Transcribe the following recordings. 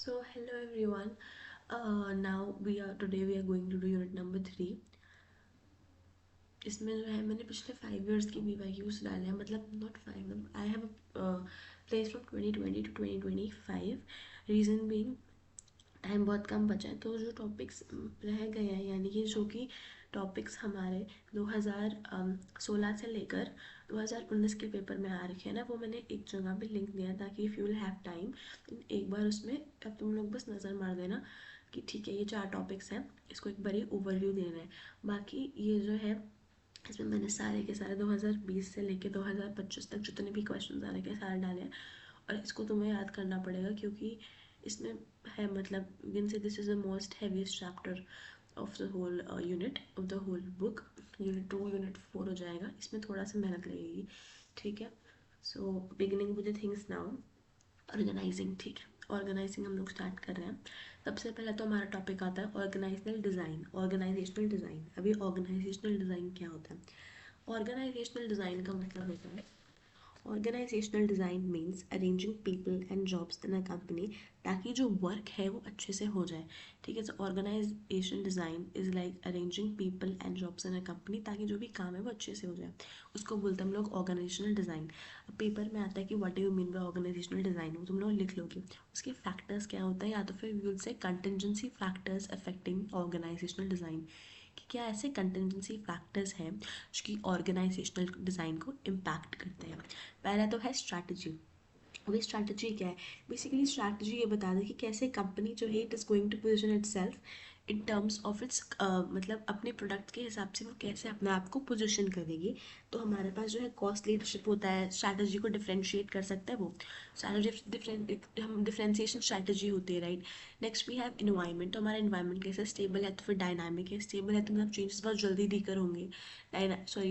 Hello everyone. Now today we are going to do unit number 3. इसमें जो है मैंने पिछले 5 years की BYQs डाले हैं, मतलब not 5, I have place from 2020 to 2025. Reason being time बहुत कम बचा है, तो जो टॉपिक्स रह गए हैं, यानी कि जो कि टॉपिक्स हमारे 2016 से लेकर 2019 के पेपर में आ रखे हैं ना, वो मैंने एक जगह पे लिंक दिया ताकि if you will have time एक बार उसमें अब तुम लोग बस नज़र मार देना कि ठीक है ये 4 टॉपिक्स हैं, इसको एक बारी ओवरव्यू देना है। बाकी ये जो है इसमें मैंने सारे के सारे 2020 से लेके 2025 तक जितने भी क्वेश्चन आ रखे हैं सारे डाले हैं, और इसको तुम्हें याद करना पड़ेगा क्योंकि इसमें है, मतलब you can say this is the most heaviest chapter of the whole unit of the whole book. Unit 2 unit 4 हो जाएगा, इसमें थोड़ा सा मेहनत लगेगी, ठीक है। So beginning with the things now. Organising, ठीक है, ऑर्गेनाइजिंग हम लोग स्टार्ट कर रहे हैं। सबसे पहले तो हमारा टॉपिक आता है ऑर्गेनाइजनल डिज़ाइन। ऑर्गेनाइजेशनल डिज़ाइन, अभी ऑर्गेनाइजेशनल डिज़ाइन क्या होता है? ऑर्गेनाइजेशनल डिज़ाइन का मतलब होता है organisational design means arranging people and jobs in a company, ताकि जो वर्क है वो अच्छे से हो जाए, ठीक है। So organisation design is like arranging people and jobs in a company, ताकि जो भी काम है वो अच्छे से हो जाए, उसको बोलते हैं हम लोग ऑर्गेनाइजेशनल डिज़ाइन। अब पेपर में आता है कि what do you mean by organisational design, वो तुम लोग लिख लोगे। उसके फैक्टर्स क्या होता है, या तो फिर we will say contingency factors affecting organisational design, कि क्या ऐसे कंटिजेंसी फैक्टर्स हैं जो कि ऑर्गेनाइजेशनल डिज़ाइन को इम्पैक्ट करते हैं। पहला तो है स्ट्रैटेजी। अभी स्ट्रैटेजी क्या है? बेसिकली स्ट्रैटेजी ये बता दें कि कैसे कंपनी जो है it is going to position itself in terms of its, मतलब अपने प्रोडक्ट के हिसाब से वो कैसे अपने आप को पोजीशन करेगी। तो हमारे पास जो है कॉस्ट लीडरशिप होता है, स्ट्रैटेजी को डिफ्रेंशिएट कर सकता है वो स्ट्रैटेजी, हम डिफ्रेंशिएशन स्ट्रैटेजी होती है, right. Next we have environment. तो हमारा इन्वायरमेंट कैसे, स्टेबल है तो फिर डायनामिक है। स्टेबल है तो मतलब चेंजेस बहुत जल्दी दिकर होंगे,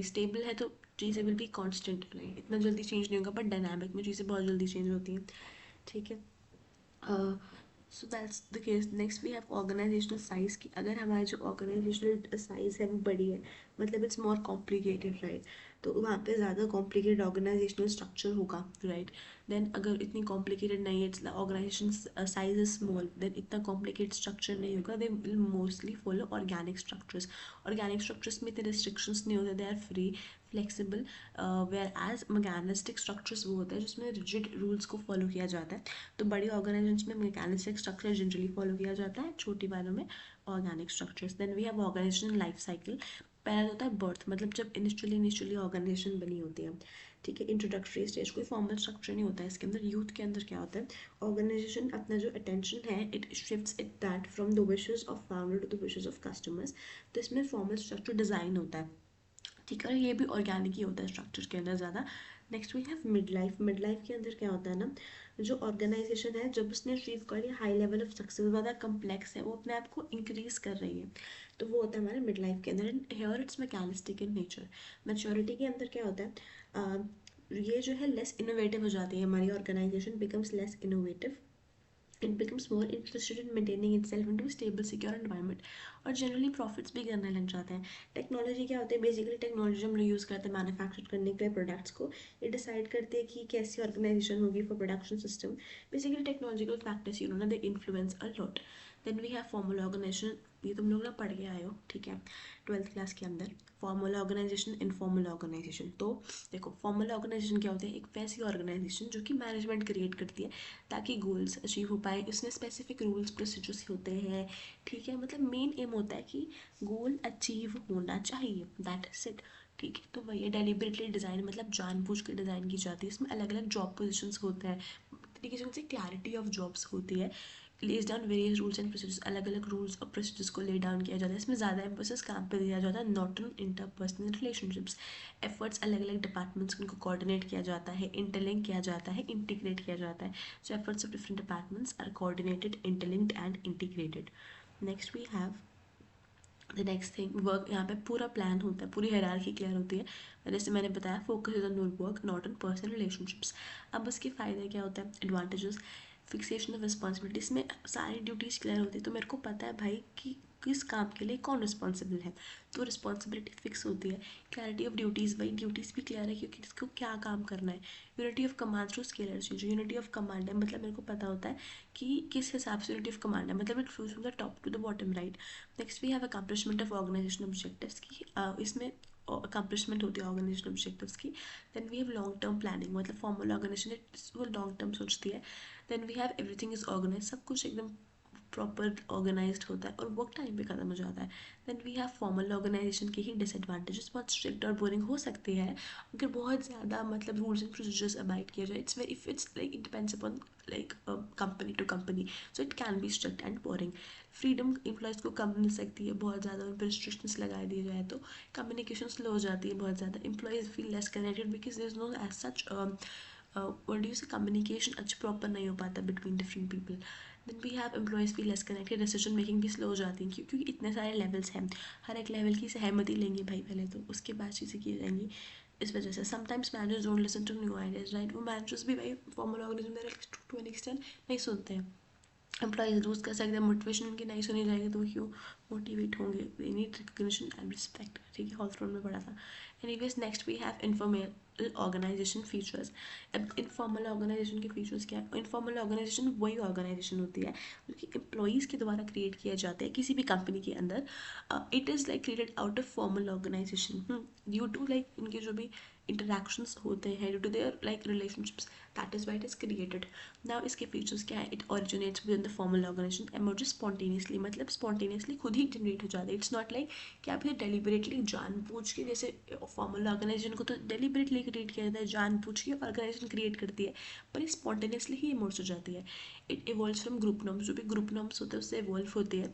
स्टेबल है तो चीज़ें विल बी कांस्टेंट, राइट, इतना जल्दी चेंज नहीं होगा, बट डायनामिक में चीज़ें बहुत जल्दी चेंज होती हैं, ठीक है। So that's the case. Next we have organisational size की, अगर हमारी जो ऑर्गेनाइजेशनल साइज़ है वो बड़ी है, मतलब इट्स मोर कॉम्प्लिकेटेड, राइट, तो वहाँ पे ज़्यादा कॉम्प्लिकेटेड ऑर्गेनाइजेशनल स्ट्रक्चर होगा, राइट। देन अगर इतनी कॉम्प्लिकेटेड नहीं है, its organisation size is small, then इतना कॉम्प्लिकेटेड स्ट्रक्चर नहीं होगा, they will mostly follow organic structures. Organic structures में इतने रिस्ट्रिक्शंस नहीं होते, they are free flexible, whereas mechanistic structures वो होता है जिसमें रिजिड रूल्स को फॉलो किया जाता है। तो बड़ी ऑर्गेनाइजेशन में मैकेनिस्टिक स्ट्रक्चर जनरली फॉलो किया जाता है, छोटी वालों में organic structures. Then we have organisation life cycle. पहला होता है बर्थ, मतलब जब इनिशियली ऑर्गेनाइजेशन बनी होती है, ठीक है। इंट्रोडक्टरी स्टेज, कोई फॉर्मल स्ट्रक्चर नहीं होता है इसके अंदर। यूथ के अंदर क्या होता है, ऑर्गेनाइजेशन अपना जो अटेंशन है it shifts it that from the wishes of founder to the wishes of customers. तो इसमें फॉर्मल स्ट्रक्चर डिज़ाइन होता है, ठीक है, और ये भी ऑर्गेनिक ही होता है स्ट्रक्चर के अंदर ज़्यादा। Next we have mid life. Mid life के अंदर क्या होता है ना, जो ऑर्गेनाइजेशन है जब उसने अचीव कर लिया हाई लेवल ऑफ सक्सेस, ज़्यादा कम्प्लेक्स है, वो अपने आप को इंक्रीज कर रही है, तो वो होता है हमारे मिड लाइफ के अंदर। Here it's mechanistic in nature. Maturity के अंदर क्या होता है, ये जो है लेस इनोवेटिव हो जाती है हमारी organisation, becomes less innovative, it becomes more interested in maintaining itself into a stable secure environment, और जनरली प्रॉफिट्स भी करने लग जाते हैं। टेक्नोलॉजी क्या होती है, बेसिकली टेक्नोलॉजी हम लोग यूज़ करते हैं मैन्युफैक्चर करने के लिए प्रोडक्ट्स को, ये डिसाइड करते हैं कि कैसी ऑर्गेनाइजेशन होगी for production system. Basically technological factors you know ना, they influence a lot. Then we have formal organisation, ये तुम लोग ना पढ़ के आए हो, ठीक है, 12th क्लास के अंदर। Formal organisation, informal organisation. तो देखो फॉर्मल ऑर्गेनाइजेशन क्या होता है, एक वैसी ऑर्गेनाइजेशन जो कि मैनेजमेंट क्रिएट करती है ताकि गोल्स अचीव हो पाए। इसमें स्पेसिफिक रूल्स प्रोसीजर्स होते हैं, ठीक है, मतलब मेन एम होता है कि गोल अचीव होना चाहिए, दैट इज इट, ठीक है। तो वही है डेलिबरेटली डिज़ाइन, मतलब जानबूझ के डिज़ाइन की जाती है। इसमें अलग अलग जॉब पोजीशंस होते हैं, तरीके से उनसे क्लैरिटी ऑफ जॉब्स होती है, lays down various rules and procedures, अलग अलग रूल्स और प्रोसीजर्स को ले डाउन किया जाता है। इसमें ज़्यादा एम्फोसिस काम पे दिया जाता है, not on interpersonal relationships. Efforts अलग अलग डिपार्टमेंट्स को कोऑर्डिनेट किया जाता है, इंटरलिंक किया जाता है, इंटीग्रेट किया जाता है। So efforts of different departments are coordinated, interlinked and integrated. Next we have the next thing work. यहाँ पे पूरा प्लान होता है, पूरी हायरार्की क्लियर होती है, जैसे मैंने बताया focus is on work not on personal relationships. अब उसके फ़ायदे क्या होता है, एडवांटेजेस, फिक्सेशन ऑफ रिस्पॉन्सिबिलिटीज में सारी ड्यूटीज़ क्लियर होती है, तो मेरे को पता है भाई कि किस काम के लिए कौन रिस्पॉन्सिबल है, तो रिस्पॉन्सिबिलिटी फिक्स होती है। क्लैरिटी ऑफ ड्यूटीज़, वही ड्यूटीज़ भी क्लियर है क्योंकि इसको क्या काम करना है। Unity of command through scalar cheese, unity of command है मतलब मेरे को पता होता है कि किस हिसाब से यूनिटी ऑफ कमांड है, मतलब it flows from the top to the bottom, right. Next we have accomplishment of organisation objectives की, इसमें अकम्पलिशमेंट होती है ऑर्गेनाइजेशन ऑब्जेक्टिव्स की। Then we have long term planning, मतलब फॉर्मल ऑर्गेनाइजेशन वो लॉन्ग टर्म सोचती है। Then we have everything is organise, सब कुछ एकदम प्रॉपर ऑर्गेनाइज्ड होता है और वर्क टाइम पे ख़त्म हो जाता है। Then we have formal organisation के ही डिसएडवांटेजेस, बहुत स्ट्रिक्ट और बोरिंग हो सकती है अगर बहुत ज़्यादा मतलब रूल्स एंड प्रोसीजर्स अबाइड किया जाए। It's very if it's like it depends upon like company to company, so it can be strict and boring. Freedom employees को कम मिल सकती है, बहुत ज़्यादा उन पर रिस्ट्रिक्शंस लगा दिए जाए तो कम्युनिकेशन स्लो हो जाती है बहुत ज़्यादा, employees feel less connected because there is no as such what do you say communication अच्छा प्रॉपर नहीं हो पाता between different people. Then we have employees feel less connected, decision making भी स्लो हो जाती है क्योंकि इतने सारे लेवल्स हैं, हर एक लेवल की सहमति लेंगे भाई पहले तो, उसके बाद चीज़ें की जाएंगी। इस वजह से sometimes managers don't listen to new ideas, right. वो मैनेजर्स भी भाई formal organisation to an extent नहीं सुनते हैं। एम्प्लॉयज़ लूज कर सकते हैं, मोटिवेशन उनकी नहीं सुनी जाएगी तो वो क्यों मोटिवेट होंगे। They need recognition and respect, ठीक है, हॉलस्ट्रोन में पढ़ा था। Anyways next we have informal organisation features. अब इनफॉर्मल ऑर्गेनाइजेशन के फीचर्स क्या है। इनफॉर्मल ऑर्गेनाइजेशन वही ऑर्गेनाइजेशन होती है जो कि एम्प्लॉयज़ के द्वारा क्रिएट किया जाता है किसी भी कंपनी के अंदर। It is like created out of formal organisation due to like इनके जो भी इंटरेक्शंस होते हैं, due to their like relationships, that is why it is created. Now इसके फीचर्स क्या है। It originates within the formal organisation, emerges spontaneously, मतलब spontaneously खुद ही जनरेट हो जाता है। इट्स नॉट लाइक कि आप ये डेलिबरेटली जानबूझ के, जैसे फॉर्मल ऑर्गेनाइजेशन को तो डेलिबरेटली क्रिएट किया जाता है, जानबूझ के ऑर्गेनाइजेशन क्रिएट करती है, पर ये स्पॉन्टेनियसली ही इमर्ज हो जाती है। It evolves from group norms, जो भी ग्रुप नॉर्म्स होते हैं उससे इवॉल्व होती है।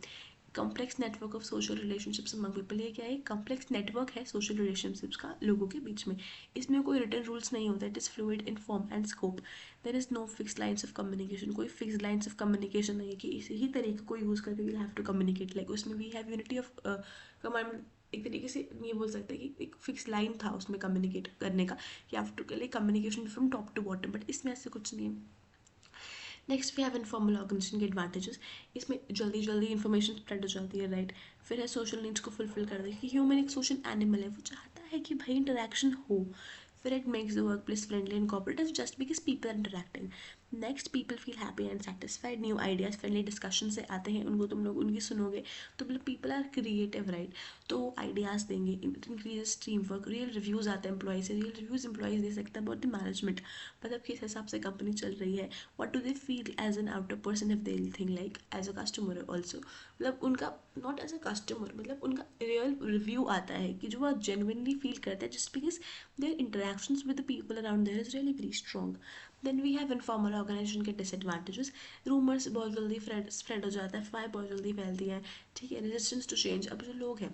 Complex network of social relationships among people, ये क्या है, कम्प्लेक्स नेटवर्क है सोशल रिलेशनशिप्स का लोगों के बीच में। इसमें कोई रिटन रूल्स नहीं होता, it is fluid in form and scope. There is no fix lines of communication, कोई फिक्स लाइन्स ऑफ कम्युनिकेशन नहीं है कि इसी ही तरीके को यूज़ करके we have to communicate, like उसमें we have unity of command. एक तरीके से ये बोल सकते हैं कि एक फिक्स लाइन था उसमें कम्युनिकेट करने का कि have to like communication from top to bottom, but इसमें ऐसे कुछ नहीं है। Next we have informal organisation के एडवांटेजेस, इसमें जल्दी जल्दी इन्फॉर्मेशन स्प्रेड हो जाती है, राइट। फिर है सोशल नीड्स को फुलफिल कर दे, कि ह्यूमन एक सोशल एनिमल है, वो चाहता है कि भाई इंटरेक्शन हो। फिर it makes the workplace friendly and cooperative just because people are interacting. Next people feel happy and satisfied, new ideas friendly discussion से आते हैं, उनको तुम लोग उनकी सुनोगे तो मतलब पीपल आर क्रिएटिव, राइट, तो आइडियाज़ देंगे। It increases team work, real reviews आते हैं एम्प्लॉय से, रियल रिव्यूज़ एम्प्लॉयज़ दे सकते हैं अबाउट द मैनेजमेंट, मतलब किस हिसाब से कंपनी चल रही है। what do they feel as an outer person if they think like as a customer also, मतलब उनका not as a customer, मतलब उनका रियल रिव्यू आता है कि जो वो genuinely फील करते हैं just because their interactions with the people around there is really very strong. Then we have informal organization के disadvantages, rumors बहुत जल्दी spread हो जाता है, अफवाहें बहुत जल्दी फैलती हैं, ठीक है। resistance to change, अब जो लोग हैं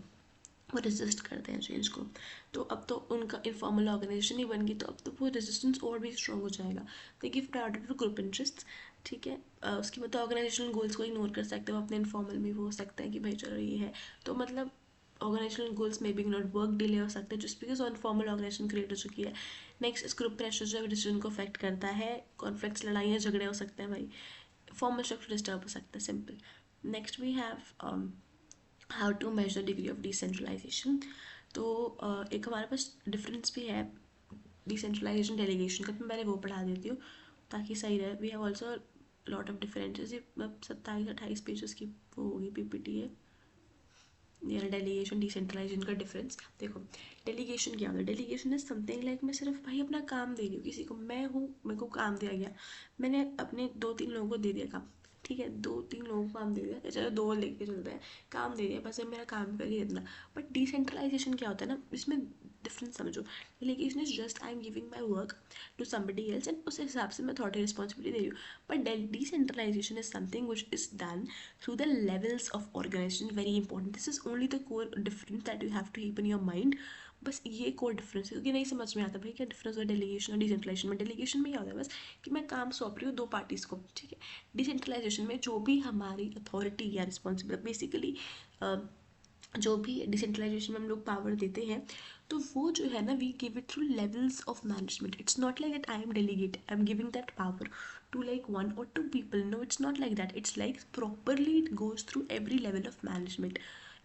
वो रेजिस्ट करते हैं चेंज को, तो अब तो उनका इनफॉर्मल ऑर्गेनाइजेशन ही बन गई, तो अब तो वो रेजिस्टेंस और भी स्ट्रॉन्ग हो जाएगा। They give priority to group interest, ठीक है। उसके बाद ऑर्गेनाइजेशनल गोल्स को इग्नोर कर सकते हो, अपने इनफॉर्मल में वो हो सकता है कि भाई चलो ये है, तो मतलब ऑर्गेनाइजेशनल गोल्स में भी इग्नोर, वर्क डिले हो सकते हैं just because informal organisation create हो चुकी है। नेक्स्ट इस ग्रुप प्रेशर जो डिसीजन को अफेक्ट करता है, कॉन्फ्लिक्ट्स, लड़ाइयाँ झगड़े हो सकते हैं भाई, फॉर्मल स्ट्रक्चर डिस्टर्ब हो सकता है, simple. Next we have how to measure degree of decentralisation, तो एक हमारे पास डिफरेंस भी है डिसेंट्रलाइजेशन डेलीगेशन का, तो मैं पहले वो पढ़ा देती हूँ ताकि सही रहे। We have also lot of differences, ये 27-28 पेजेस की वो होगी पीपीटी है। ये डेलीगेशन डिसेंट्रलाइजेशन का डिफरेंस देखो। डेलीगेशन क्या होता है, डेलीगेशन इज समथिंग लाइक मैं सिर्फ भाई अपना काम दे रही हूँ किसी को, मैं हूँ, मेरे को काम दिया गया, मैंने अपने 2-3 लोगों को दे दिया काम, ठीक है, 2-3 लोगों को काम दे दिया, चलो 2 लेके चलते हैं, काम दे दिया, बस अब मेरा काम करके इतना। बट डिसेंट्रलाइजेशन क्या होता है ना, इसमें डिफरेंस समझो। Delegation is just I am giving my work to somebody else and उस हिसाब से मैं अथॉरिटी रिस्पॉन्सिबिलिटी दे रही हूँ। But decentralisation is something which is done through the levels of organization, very important, this is only the core difference that you have to keep in your mind। बस ये core difference है, क्योंकि नहीं समझ में आता भाई क्या डिफरेंस है डेलीगेशन और डिसेंट्रलाइजेशन में। डेलीगेशन में क्या होता है बस कि मैं काम सौंप रही हूँ 2 पार्टीज़ को, ठीक है। डिसेंट्रलाइजेशन में जो भी हमारी अथॉरिटी या रिस्पॉन्सिबिलिटी बेसिकली जो भी डिसेंट्रलाइजेशन में हम लोग पावर देते हैं, तो वो जो है ना, we give it through levels of management. It's not like that I am delegate, I am giving that power to like one और two people. No, it's not like that. It's like properly it goes through every level of management.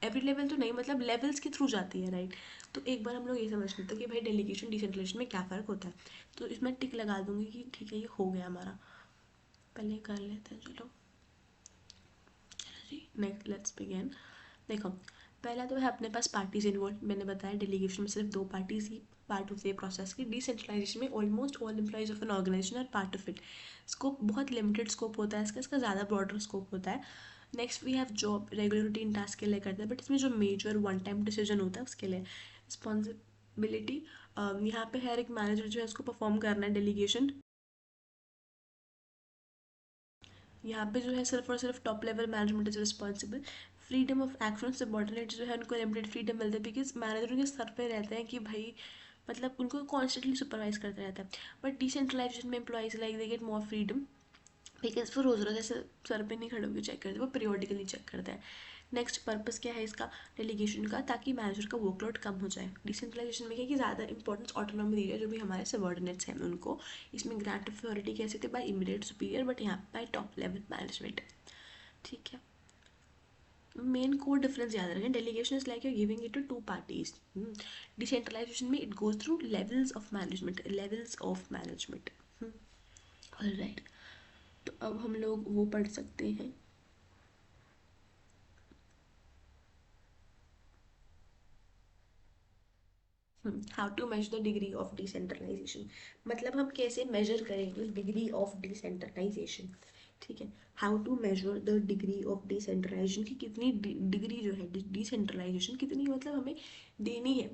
Every level तो नहीं, मतलब levels के through जाती है, right. तो एक बार हम लोग ये समझ लेते हैं कि भाई डेलीगेशन डिसेंट्रलाइजेशन में क्या फ़र्क होता है. तो इसमें टिक लगा दूंगी कि ठीक है, ये हो गया हमारा. पहले कर लेते हैं, चलो. चलो जी, नेक्स्ट लेट्स बिगिन. देखो, पहला तो है अपने पास पार्टीज इन्वॉल्व. मैंने बताया डेलीगेशन में सिर्फ 2 पार्टीज ही पार्ट होती है प्रोसेस की. डिसेंट्रलाइजेशन में almost all employees of an organisation are part of it. Scope बहुत लिमिटेड स्कोप होता है इसका ज़्यादा ब्रॉडर स्कोप होता है. Next we have job, regular routine task के लिए करते हैं, बट इसमें जो मेजर वन टाइम डिसीजन होता है उसके लिए रिस्पॉन्सिबिलिटी. यहाँ पे हर एक मैनेजर जो है उसको परफॉर्म करना है डेलीगेशन. यहाँ पे जो है सिर्फ और सिर्फ top level management is responsible. Freedom of action, subordinate जो है उनको लिमिटेड फ्रीडम मिलता है, बिकॉज मैनेजर के सर पे रहते हैं कि भाई, मतलब उनको कॉन्स्टेंटली सुपरवाइज करता रहता है. बट डिसेंट्रलाइजेशन में employees like they get more freedom, because वो रोज़ रोज़ ऐसे सर पे नहीं खड़े होकर चेक करते, वो पीरियोडिकली चेक करते हैं. नेक्स्ट पर्पस क्या है इसका डेलीगेशन का, ताकि मैनेजर का वर्कलोड कम हो जाए. डिसेंट्रलाइजेशन में क्या है कि ज़्यादा इंपॉर्टेंस ऑटोनॉमी दी जाए जो भी हमारे सबॉर्डिनेट्स हैं उनको. इसमें ग्रांट अथॉरिटी कह सकते बाय इमीडिएट सुपीरियर, बट यहाँ बाय टॉप लेवल मैनेजमेंट. ठीक है. मेन कोर डिफरेंस याद रखें, delegation is like you giving it to 2 parties. Decentralisation में it goes through levels of management, levels of management. Alright. तो अब हम लोग वो पढ़ सकते हैं. How to measure the degree of decentralisation. मतलब हम कैसे मेजर करेंगे डिग्री ऑफ डिसेंट्रलाइजेशन. ठीक है. How to measure the degree of decentralisation की कितनी डिग्री जो है डिसेंट्रलाइजेशन कितनी मतलब हमें देनी है.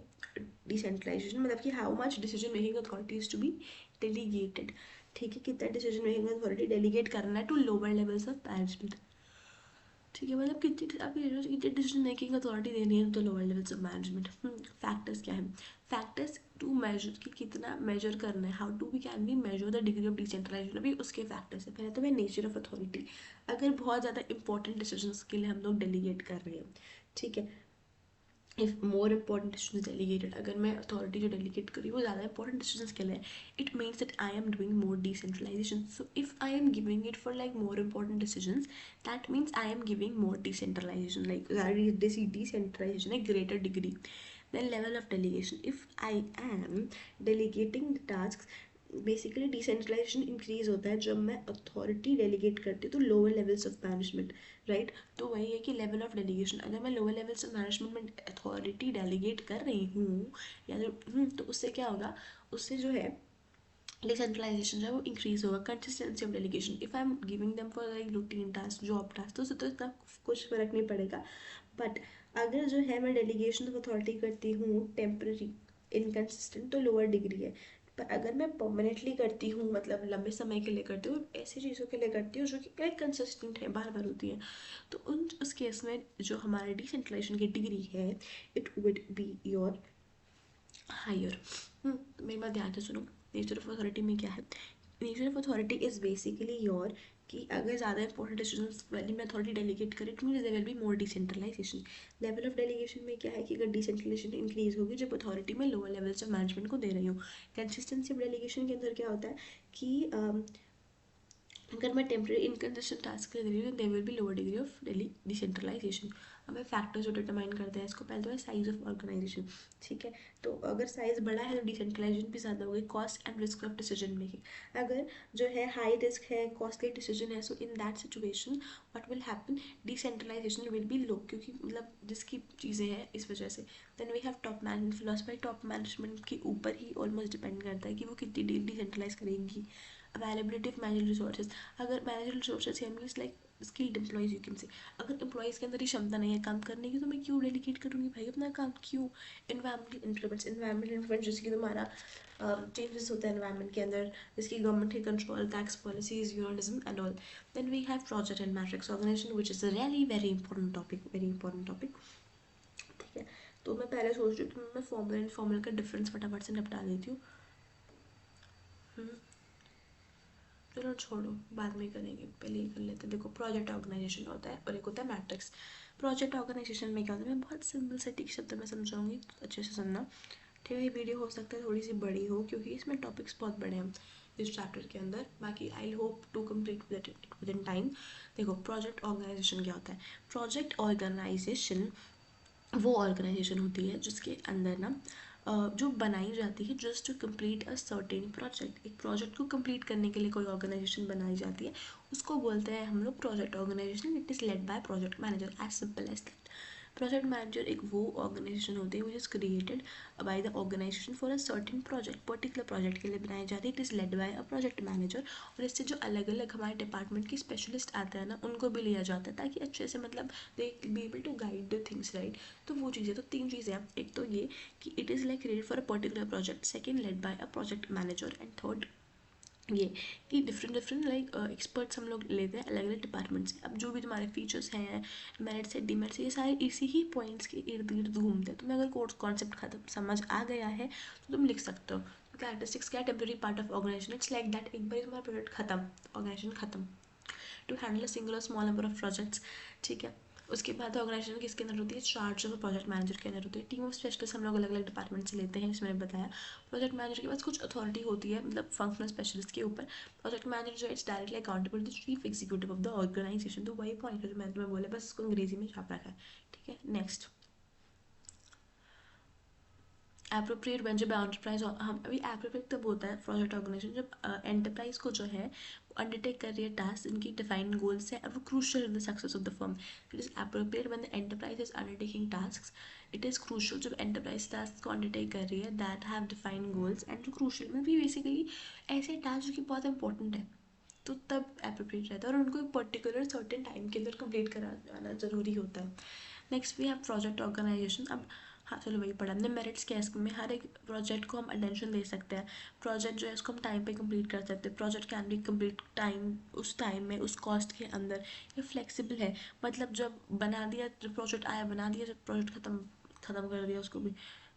डिसेंट्रलाइजेशन मतलब कि how much decision making authorities to be delegated. ठीक है, कितना डिसीजन मेकिंग अथॉरिटी डेलीगेट करना है to lower levels of management. ठीक है, मतलब कितनी आपकी कितनी डिसीजन मेकिंग अथॉरिटी देनी है तो lower levels of management. Factors क्या है. फैक्टर्स टू मेजर कि कितना मेजर करना है, how to we can be measure the degree of decentralisation. अभी उसके फैक्टर्स है. पहले तो मैं नेचर ऑफ अथॉरिटी. अगर बहुत ज़्यादा इंपॉर्टेंट डिसीजन के लिए हम लोग डेलीगेट कर रहे हैं, ठीक है, if more important decision delegated, अगर मैं अथॉरिटी जो डेलीगेट करी वो ज़्यादा इंपॉर्टेंट डिसीजन के लिए, it means that I am doing more decentralisation. So if I am giving it for like more important decision, that means I am giving more decentralisation, like decentralization a greater degree. Then level of delegation, if I am delegating the tasks, basically decentralisation increase होता है जब मैं authority delegate करती हूँ तो lower levels of management, right. तो वही है कि लेवल ऑफ डेलीगेशन, अगर मैं लोअर लेवल्स ऑफ मैनेजमेंट में अथॉरिटी डेलीगेट कर रही हूँ या तो उससे क्या होगा, उससे जो है डिसेंट्रलाइजेशन जो है वो इंक्रीज होगा. Consistency of delegation, if I am giving them for like routine task, job task, तो उससे तो इतना कुछ फर्क नहीं पड़ेगा. बट अगर जो है मैं डेलीगेशन ऑफ अथॉरिटी करती हूँ टेम्पररी इनकन्सिस्टेंट, तो लोअर डिग्री है. पर अगर मैं परमानेंटली करती हूँ, मतलब लंबे समय के लिए करती हूँ, ऐसी चीज़ों के लिए करती हूँ जो कि लाइक कंसिस्टेंट है, बार बार होती है, तो उस केस में जो हमारे डिसेंट्रलाइजेशन की डिग्री है, it would be your higher. मेरी बात ध्यान से सुनो. नेचर ऑफ अथॉरिटी में क्या है. Nature of authority is basically your कि अगर ज़्यादा इंपॉर्टेंट डिसीजन वाली में अथॉरिटी डेलीगेट करे, it means there will be more decentralisation. Level of delegation में क्या है कि अगर डिसेंट्रलाइजेशन इंक्रीज होगी जब अथॉरिटी में लोअर लेवल्स ऑफ मैनेजमेंट को दे रही हूँ. कंसिस्टेंसी ऑफ डेलीगेशन के अंदर क्या होता है कि अगर मैं टेम्प्रेरी इनकन्सिस्टेंट टास्क के लिए दे रही हूँ, there will be lower degree of decentralisation. हमें फैक्टर्स जो डिटरमाइन करते हैं इसको, पहले तो है साइज ऑफ ऑर्गेनाइजेशन. ठीक है, तो अगर साइज बड़ा है तो डिसेंट्रलाइजेशन भी ज़्यादा होगी. Cost and risk of decision making, अगर जो है हाई रिस्क है, कॉस्टली डिसीजन है, so in that situation what will happen, decentralisation will be low, क्योंकि मतलब जिसकी चीज़ें हैं इस वजह से. Then we have top management philosophy. Top management के ऊपर ही ऑलमोस्ट डिपेंड करता है कि वो कितनी डिसेंट्रलाइज करेंगी. अवेलेबिलिटी ऑफ मैनेजर रिसोर्सेज, अगर मैनेजर रिसोर्सेज है means like skilled employees you can से. अगर एम्प्लॉयज़ के अंदर ही क्षमता नहीं है काम करने की, तो मैं क्यों डेलीगेट करूँगी भाई अपना काम, क्यों. इन्वायरमेंटल इन्फ्लुएंस जैसे कि तुम्हारा चेंजेस होता है एनवायरनमेंट के अंदर, जिसकी गवर्नमेंट के control, tax policies, unionism and all. Then we have project and matrix organisation which is a really very important topic, very important topic. ठीक है, तो मैं पहले सोच रही हूँ कि मैं फॉर्मल एंड फॉर्मल का डिफरेंस फटाफट से निपटा देती हूँ. चलो छोड़ो, बाद में करेंगे, पहले ये कर लेते हैं। देखो प्रोजेक्ट ऑर्गेनाइजेशन होता है और एक होता है मैट्रिक्स। प्रोजेक्ट ऑर्गेनाइजेशन में क्या होता है, मैं बहुत सिंपल से टिक शब्द में समझाऊंगी, अच्छे से सुनना, ठीक है। ये वीडियो हो सकता है थोड़ी सी बड़ी हो क्योंकि इसमें टॉपिक्स बहुत बड़े हैं इस चैप्टर के अंदर, बाकी I hope to complete within time. देखो प्रोजेक्ट ऑर्गेनाइजेशन क्या होता है। प्रोजेक्ट ऑर्गेनाइजेशन वो ऑर्गेनाइजेशन होती है जिसके अंदर ना जो बनाई जाती है just to complete a certain project. एक प्रोजेक्ट को कंप्लीट करने के लिए कोई ऑर्गेनाइजेशन बनाई जाती है, उसको बोलते हैं हम लोग project organisation. It is led by project manager, as simple as that. Project manager एक वो ऑर्गेनाइजेशन होती है which is created by the organisation for a certain project, particular project के लिए बनाई जाती है। It is led by a project manager. और इससे जो अलग अलग हमारे डिपार्टमेंट के स्पेशलिस्ट आते हैं ना, उनको भी लिया जाता है ताकि अच्छे से मतलब they be able to guide the things, right. तो वो चीज़ें, तो तीन चीज़ें हैं। एक तो ये कि it is like created for a particular project, second lead by a project manager, and third ये कि डिफरेंट डिफरेंट लाइक एक्सपर्ट्स हम लोग लेते हैं अलग अलग डिपार्टमेंट से। अब जो भी तुम्हारे फीचर्स हैं, मेरिट्स है, डीमेरिट्स है, ये सारे इसी ही पॉइंट्स के इर्द गिर्द घूमते हैं। तुम्हें अगर कोर्स कॉन्सेप्ट खत्म समझ आ गया है तो तुम लिख सकते हो। कैरेक्टरिस्टिक्स क्या, temporary part of organisation, it's like that. एक बार तुम्हारा प्रोजेक्ट खत्म, ऑर्गेनाइजेशन खत्म, टू हैंडल अ सिंगल और स्मॉल नंबर ऑफ प्रोजेक्ट्स, ठीक है। उसके बाद ऑर्गेनाइजेशन किसके अंदर होती है, चार्ज ऑफ प्रोजेक्ट मैनेजर के अंदर होती है। टीम ऑफ स्पेशलिस्ट हम लोग अलग अलग डिपार्टमेंट से लेते हैं, जिसमें मैंने बताया। प्रोजेक्ट मैनेजर के पास कुछ अथॉरिटी होती है, मतलब फंक्शनल स्पेशलिस्ट के ऊपर। प्रोजेक्ट मैनेजर जो it's directly accountable to chief executive of the organisation. तो वही पॉइंट है जो मैंने तुम्हें बोला, बस इसको अंग्रेजी में छाप रखा है, ठीक है। नेक्स्ट, एप्रोप्रिएट बन जब एंटरप्राइज, हम अभी एप्रोप्रिएट तब होता है प्रोजेक्ट ऑर्गेनाइजेशन जब एंटरप्राइज को जो है अंडरटेक कर रही है टास्क, इनकी डिफाइंड गोल्स है, वो crucial in the success of the firm. It is appropriate when the enterprise is undertaking task. It is crucial जब एंटरप्राइज टास्क को अंडरटेक कर रही है that have defined goals, and जो क्रूशियल में भी बेसिकली ऐसे टास्क जो कि बहुत इंपॉर्टेंट है, तो तब एप्रोप्रिएट रहता है और उनको एक पर्टिकुलर सर्टेन टाइम के अंदर कंप्लीट कराना ज़रूरी होता है। Next we have project organisation. अब हाँ चलो वही पढ़ा हमने, मेरिट्स क्या है इसमें, हर एक प्रोजेक्ट को हम अटेंशन दे सकते हैं। प्रोजेक्ट जो है इसको हम टाइम पे कंप्लीट कर सकते हैं। Project can be complete time, उस टाइम में, उस कॉस्ट के अंदर। ये फ्लेक्सिबल है, मतलब जब बना दिया, जब प्रोजेक्ट आया बना दिया, जब प्रोजेक्ट ख़त्म ख़त्म कर दिया उसको भी,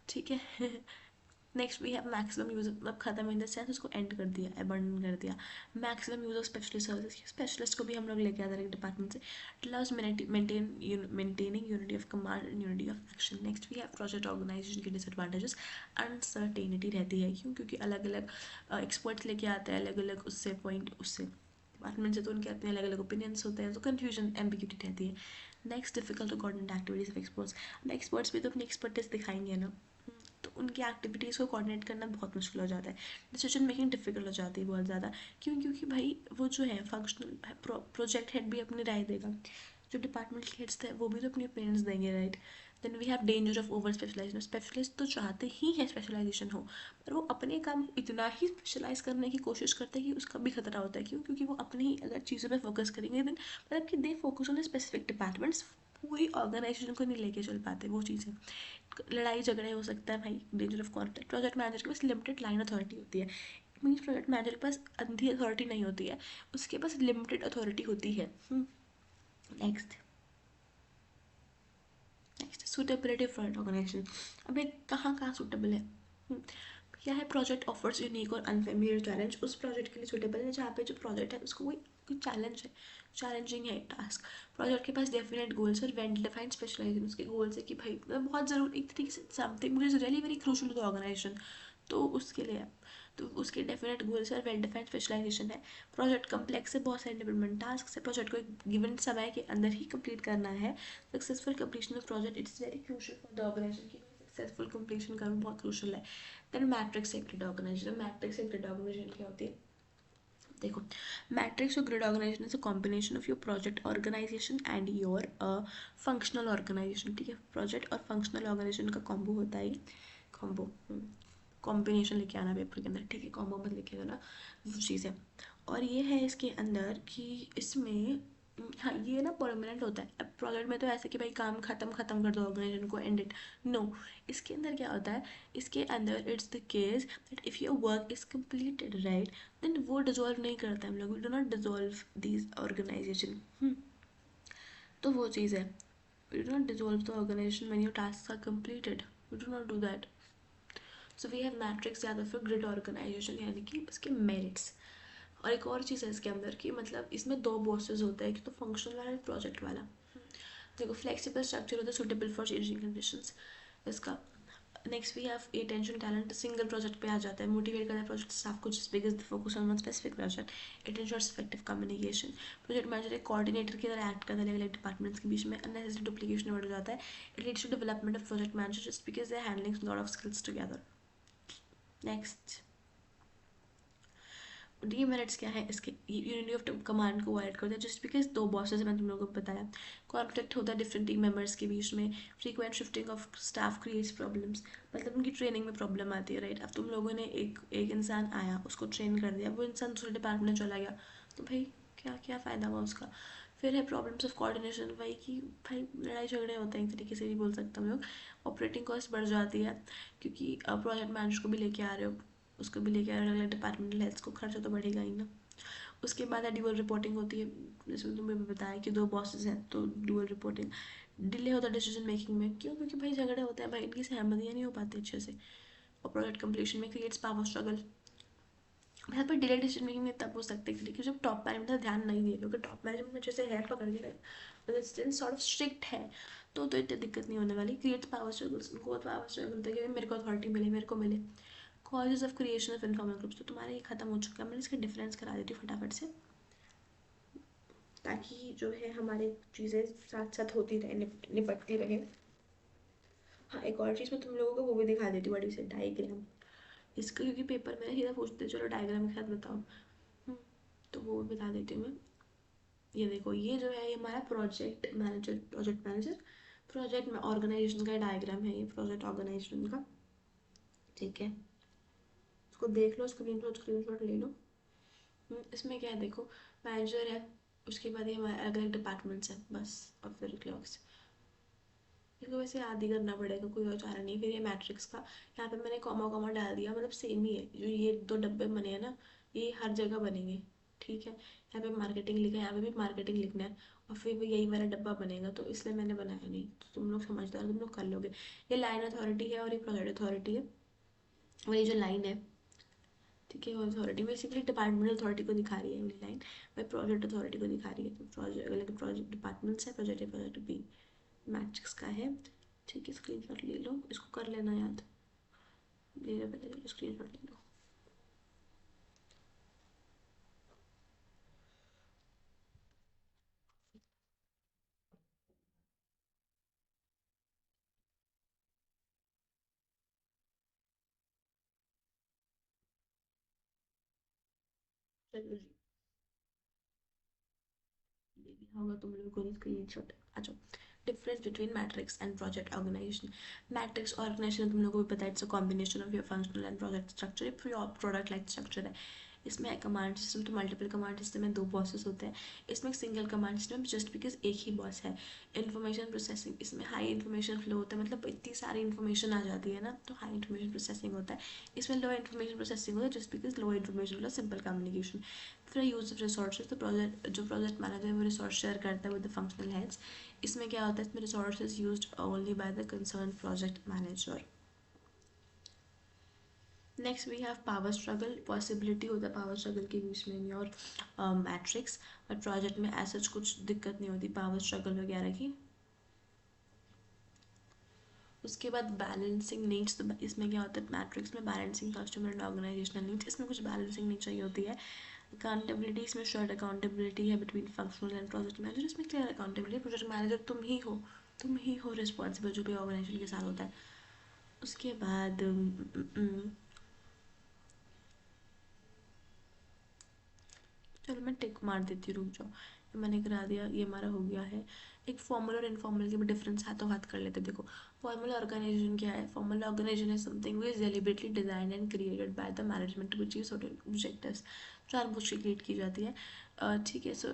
ठीक है। Next we have maximum use, मतलब खत्म इन द सेंस उसको एंड कर दिया, अबंडन कर दिया। Maximum use of specialist service, specialist को भी हम लोग लेके आते हैं डिपार्टमेंट से। It allows maintaining unity of command and unity of action. Next we have project organisation के डिसएडवांटेजेस। अनसर्टेनिटी रहती है, क्यों, क्योंकि अलग अलग एक्सपर्ट्स लेके आते हैं, अलग अलग उससे पॉइंट, उससे डिपार्टमेंट से, तो उनके अपने अलग अलग ओपिनियंस होते हैं, तो कन्फ्यूजन एम्बिग्यूटी रहती है। Next, difficult to coordinate activities of experts. अब एक्सपर्ट्स भी तो अपनी एक्सपर्टीज दिखाएंगे ना, तो उनकी एक्टिविटीज़ को कोऑर्डिनेट करना बहुत मुश्किल हो जाता है। डिसीजन मेकिंग डिफिकल्ट हो जाती है बहुत ज़्यादा। क्यों, क्योंकि भाई वो जो है फंक्शनल प्रोजेक्ट हेड भी अपनी राय देगा, जो डिपार्टमेंट हेड्स थे वो भी तो अपनी ओपिनियंस देंगे, right. Then we have danger of over specialisation. Specialist तो चाहते ही है स्पेशलाइजेशन हो, पर वो अपने काम को इतना ही स्पेशलाइज करने की कोशिश करते हैं कि उसका भी खतरा होता है। क्यों, क्योंकि वो अपनी ही अगर चीज़ों पर फोकस करेंगे, देन मतलब कि they focus on the specific departments, पूरी ऑर्गेनाइजेशन को नहीं लेके चल पाते, वो चीज़ें। लड़ाई झगड़े हो सकता है भाई, danger of conflict. Project manager के पास लिमिटेड लाइन अथॉरिटी होती है। मीन्स प्रोजेक्ट मैनेजर के पास अंधी अथॉरिटी नहीं होती है, उसके पास लिमिटेड अथॉरिटी होती है। Next, next suitability for organisation. अब ये कहाँ कहाँ सूटेबल है, क्या है, प्रोजेक्ट ऑफर्स यूनिक और अनफेमिलियर चैलेंज। उस प्रोजेक्ट के लिए सूटेबल है जहाँ पे जो प्रोजेक्ट है उसको कोई चैलेंज है, चैलेंजिंग है टास्क। प्रोजेक्ट के पास डेफिनेट गोल्स और वेल डिफाइंड स्पेशलाइजेशन। उसके गोल्स है कि भाई मतलब बहुत ज़रूरी, एक तरीके से something which is really very crucial to the organisation, तो उसके लिए तो उसके डेफिनेट गोल्स और वेल डिफाइंड स्पेशलाइजेशन है। प्रोजेक्ट कम्प्लेक्स है, बहुत सारे डेवलपमेंट टास्क है, प्रोजेक्ट को एक गिवन समय के अंदर ही कंप्लीट करना है। Successful completion of project it's very crucial for the organisation की सक्सेसफुल कंप्लीशन करना बहुत क्रूशल है। देन मैट्रिक्स एक ग्रिड ऑर्गेनाइजेशन। मैट्रिक्स एक ग्रिड ऑर्गेनाइजेशन क्या होती है, देखो मैट्रिक्स और grid organisation is a combination of your project organisation and your functional organisation, ठीक है। प्रोजेक्ट और फंक्शनल ऑर्गेनाइजेशन का कॉम्बो होता है, कॉम्बो कॉम्बिनेशन लेके आना पेपर के अंदर, ठीक है, कॉम्बो मत लिखे देना, वो चीज़ है। और ये है इसके अंदर कि इसमें हाँ ये ना परमानेंट होता है। अब प्रोजेक्ट में तो ऐसे कि भाई काम खत्म कर दो, ऑर्गेनाइजेशन को एंड इट, नो। इसके अंदर क्या होता है, इसके अंदर it's the case that if your work is completed, right, then वो डिजोल्व नहीं करता हम लोग, we do not dissolve these organisation. तो वो चीज़ है, we do not dissolve the organisation when your task are completed, we do not do that. So we have matrix या तो फिर ग्रिड ऑर्गेनाइजेशन, यानी कि उसके मेरिट्स। और एक और चीज़ है इसके अंदर कि मतलब इसमें दो बॉसेस होते हैं, एक तो फंक्शनल वाला, एक प्रोजेक्ट वाला। देखो फ्लेक्सिबल स्ट्रक्चर होता है सुटेबल फॉर चेंजिंग कंडीशंस इसका। Next we have attention talent, single project पे आ जाता है, मोटिवेट करता है प्रोजेक्ट स्टाफ को just because the focus on one specific project. It ensures effective communication. Project manager एक कोऑर्डिनेटर की तरह एक्ट करता है अलग अलग डिपार्टमेंट्स के बीच में, अननेसेसरी डुप्लीकेशन बढ़ जाता है। It leads to development of project manager just because they are handling lot of skills together. Next demerits क्या है इसके, यूनिटी ऑफ कमांड को अवॉइड करता है जस्ट बिकॉज दो बॉसेस मैंने तुम लोगों को बताया। कॉन्फ्लिक्ट होता है डिफरेंट टीम मेंबर्स के बीच में। Frequent shifting of staff creates problems, मतलब उनकी ट्रेनिंग में प्रॉब्लम आती है, राइट। अब तुम लोगों ने एक एक इंसान आया, उसको ट्रेन कर दिया, वो इंसान दूसरे डिपार्टमेंट में चला गया, तो भाई क्या क्या फ़ायदा हुआ उसका। फिर है प्रॉब्लम्स ऑफ कोऑर्डिनेशन, वही कि भाई लड़ाई झगड़े होते हैं एक तरीके से भी बोल सकते हम लोग। ऑपरेटिंग कॉस्ट बढ़ जाती है क्योंकि प्रोजेक्ट मैनेजर को भी लेके आ रहे हो, उसको भी लेके अलग अलग डिपार्टमेंटल हेल्थ को खर्चा तो बढ़ेगा ही ना। उसके बाद ड्यूअल रिपोर्टिंग होती है, जैसे तुम्हें बताया कि दो बॉसेस हैं तो ड्यूअल रिपोर्टिंग। डिले होता है डिसीजन मेकिंग में, क्यों? क्योंकि भाई झगड़े होते हैं भाई, इनकी सहमतियाँ नहीं हो पाती अच्छे से। और प्रोजेक्ट कंप्लीशन में क्रिएट्स पावर स्ट्रगल। यहाँ पर डिले डिसीजन मेकिंग में तब हो सकते हैं कि जब टॉप मैनेजमेंट ध्यान नहीं दे, क्योंकि टॉप मैनेजमेंट में जैसे है पकड़ के मतलब सॉर्ट ऑफ स्ट्रिक्ट है, तो इतनी दिक्कत नहीं होने वाली। क्रिएट्स पावर स्ट्रगल्स, उनको पावर स्ट्रगल होता है कि मेरे को अथॉरिटी मिले, मेरे को मिले। Causes of creation of informal groups, तो तुम्हारा ये खत्म हो चुका है, मैंने इसका डिफरेंस करा देती हूँ फटाफट से, ताकि जो है हमारी चीज़ें साथ साथ होती रहे, निपटती रहे। हाँ एक और चीज़ मैं तुम लोगों को वो भी दिखा देती हूँ, बड़ी से डायग्राम इसका, क्योंकि पेपर में सीधा पूछते हैं चलो डायग्राम के साथ बताओ। हम्म, तो वो बता देती हूँ मैं। ये देखो, ये जो है ये हमारा प्रोजेक्ट में ऑर्गेनाइजेशन का डायग्राम है, ये प्रोजेक्ट ऑर्गेनाइजेशन का, ठीक है। उसको देख लो, स्क्रीनशॉट ले लो। इसमें क्या है देखो, मैनेजर है, उसके बाद ये हमारे अलग अलग डिपार्टमेंट्स हैं, बस। और फिर क्लॉक्स, इसको वैसे याद ही करना पड़ेगा, कोई और चारा नहीं। फिर ये मैट्रिक्स का, यहाँ पे मैंने कॉमा कॉमा डाल दिया, मतलब सेम ही है, जो ये दो डब्बे बने हैं ना, ये हर जगह बनेंगे, ठीक है। यहाँ पे मार्केटिंग लिखा है, यहाँ पे भी मार्केटिंग लिखना है, और फिर भी यही वाला डब्बा बनेगा, तो इसलिए मैंने बनाया नहीं। तो तुम लोग समझदार, तुम लोग कर लोगे। ये लाइन अथॉरिटी है और ये प्रोजेक्ट अथॉरिटी है, और ये जो लाइन है, ठीक है, वो अथॉरिटी बेसिकली डिपार्टमेंटल अथॉरिटी को दिखा रही है, वाली लाइन भाई प्रोजेक्ट अथॉरिटी को दिखा रही है। तो प्रोजेक्ट अलग प्रोजेक्ट डिपार्टमेंट्स है, प्रोजेक्ट है, प्रोजेक्ट बी मैट्रिक्स का है, ठीक है। स्क्रीनशॉट ले लो, इसको कर लेना याद, ले लो पहले, स्क्रीनशॉट ले लो। चलो जी, ये भी होगा तुम लोगों को स्क्रीनशॉट। अच्छा, difference between matrix and project organisation. Matrix organisation तुम लोगों को पता है, it's a combination of your functional and project structure, ये प्रोडक्ट लाइक स्ट्रक्चर है। इसमें है कमांड सिस्टम, तो मल्टीपल कमांड सिस्टम में दो बॉसेस होते हैं। इसमें एक single command system just because एक ही बॉस है। इन्फॉर्मेशन प्रोसेसिंग, इसमें हाई इन्फॉर्मेशन फ्लो होता है, मतलब इतनी सारी इन्फॉर्मेशन आ जाती है ना, तो हाई इन्फॉर्मेशन प्रोसेसिंग होता है। इसमें लो इन्फॉर्मेशन प्रोसेसिंग होता है जस्ट बिकॉज लो इन्फॉर्मेशन मतलब सिंपल कम्युनिकेशन। फिर यूज ऑफ रिसोर्सेज, तो प्रोजेक्ट मैनेजर है वो रिसोर्स शेयर करता है विद द फंक्शनल हेड्स। इसमें क्या होता है, इसमें resources used only by the concern project manager. Next we have power struggle, possibility होता है पावर स्ट्रगल के बीच में और मैट्रिक्स, बट प्रोजेक्ट में ऐसा कुछ दिक्कत नहीं होती पावर स्ट्रगल वगैरह की। उसके बाद बैलेंसिंग नीड्स, तो इसमें क्या होता है मैट्रिक्स में, balancing customer and organisational needs, इसमें कुछ बैलेंसिंग नहीं चाहिए होती है। अकाउंटेबिलिटी, इसमें शॉर्ट अकाउंटेबिलिटी है between functional and project manager, इसमें क्लियर अकाउंटेबिलिटी, प्रोजेक्ट मैनेजर तुम ही हो रिस्पॉन्सिबल जो भी ऑर्गेनाइजेशन के साथ होता है। उसके बाद चलो मैं टिक मार देती हूँ, रुक जाओ, ये मैंने करा दिया, ये हमारा हो गया है। एक फॉर्मल और इनफॉर्मल के भी डिफरेंस हाथों हाथ कर लेते हैं। देखो फॉर्मल ऑर्गेनाइजेशन क्या है, formal organisation is something which is deliberately designed and created by the management to achieve certain objectives, जानबूझ के क्रिएट की जाती है, ठीक है। सो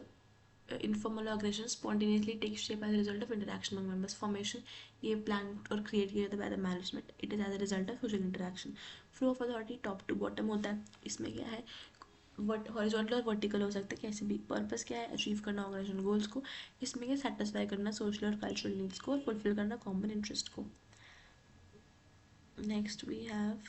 informal organization spontaneously takes shape as a result of interaction among members. Formation ये plan और create किया जाता है by the management. It is as a result of social interaction. Flow of authority top to bottom होता है, इसमें क्या है हॉरिजॉन्टल और वर्टिकल हो सकता है कैसे भी। पर्पस क्या है, अचीव करना ऑर्गेनाइजेशन गोल्स को। इसमें क्या सेटिस्फाई करना सोशल और कल्चरल नीड्स को, और फुलफिल करना कॉमन इंटरेस्ट को। Next we have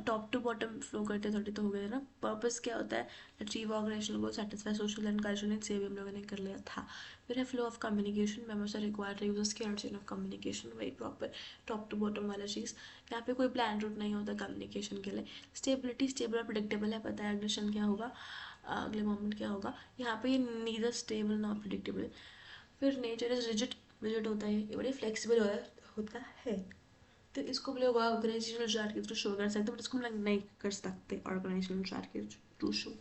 top to bottom flow करते थोड़ी तो हो गया ना. पर्पस क्या होता है? Achieve organisational goal, satisfy social and cultural needs, ये भी हम लोगों ने कर लिया था. फिर है flow of communication, memories are required to use the scalar chain of communication, वही प्रॉपर टॉप टू बॉटम वाला चीज़. यहाँ पे कोई प्लान रूट नहीं होता कम्युनिकेशन के लिए. स्टेबिलिटी, स्टेबल और प्रिडिक्टेबल है, पता है एग्रेशन क्या होगा, अगले मोमेंट क्या होगा. यहाँ पे ये नीदर स्टेबल नॉट प्रिडिक्टेबल. फिर नेचर इज रिजिड, रिजिड होता है, ये बड़ी फ्लेक्सिबल होता है. तो इसको हम लोग ऑर्गेनाइजेशनल चार्ट के थ्रू शो कर सकते हैं, बट इसको हम लोग नहीं कर सकते ऑर्गेनाइजेशनल चार्ट के थ्रू शो.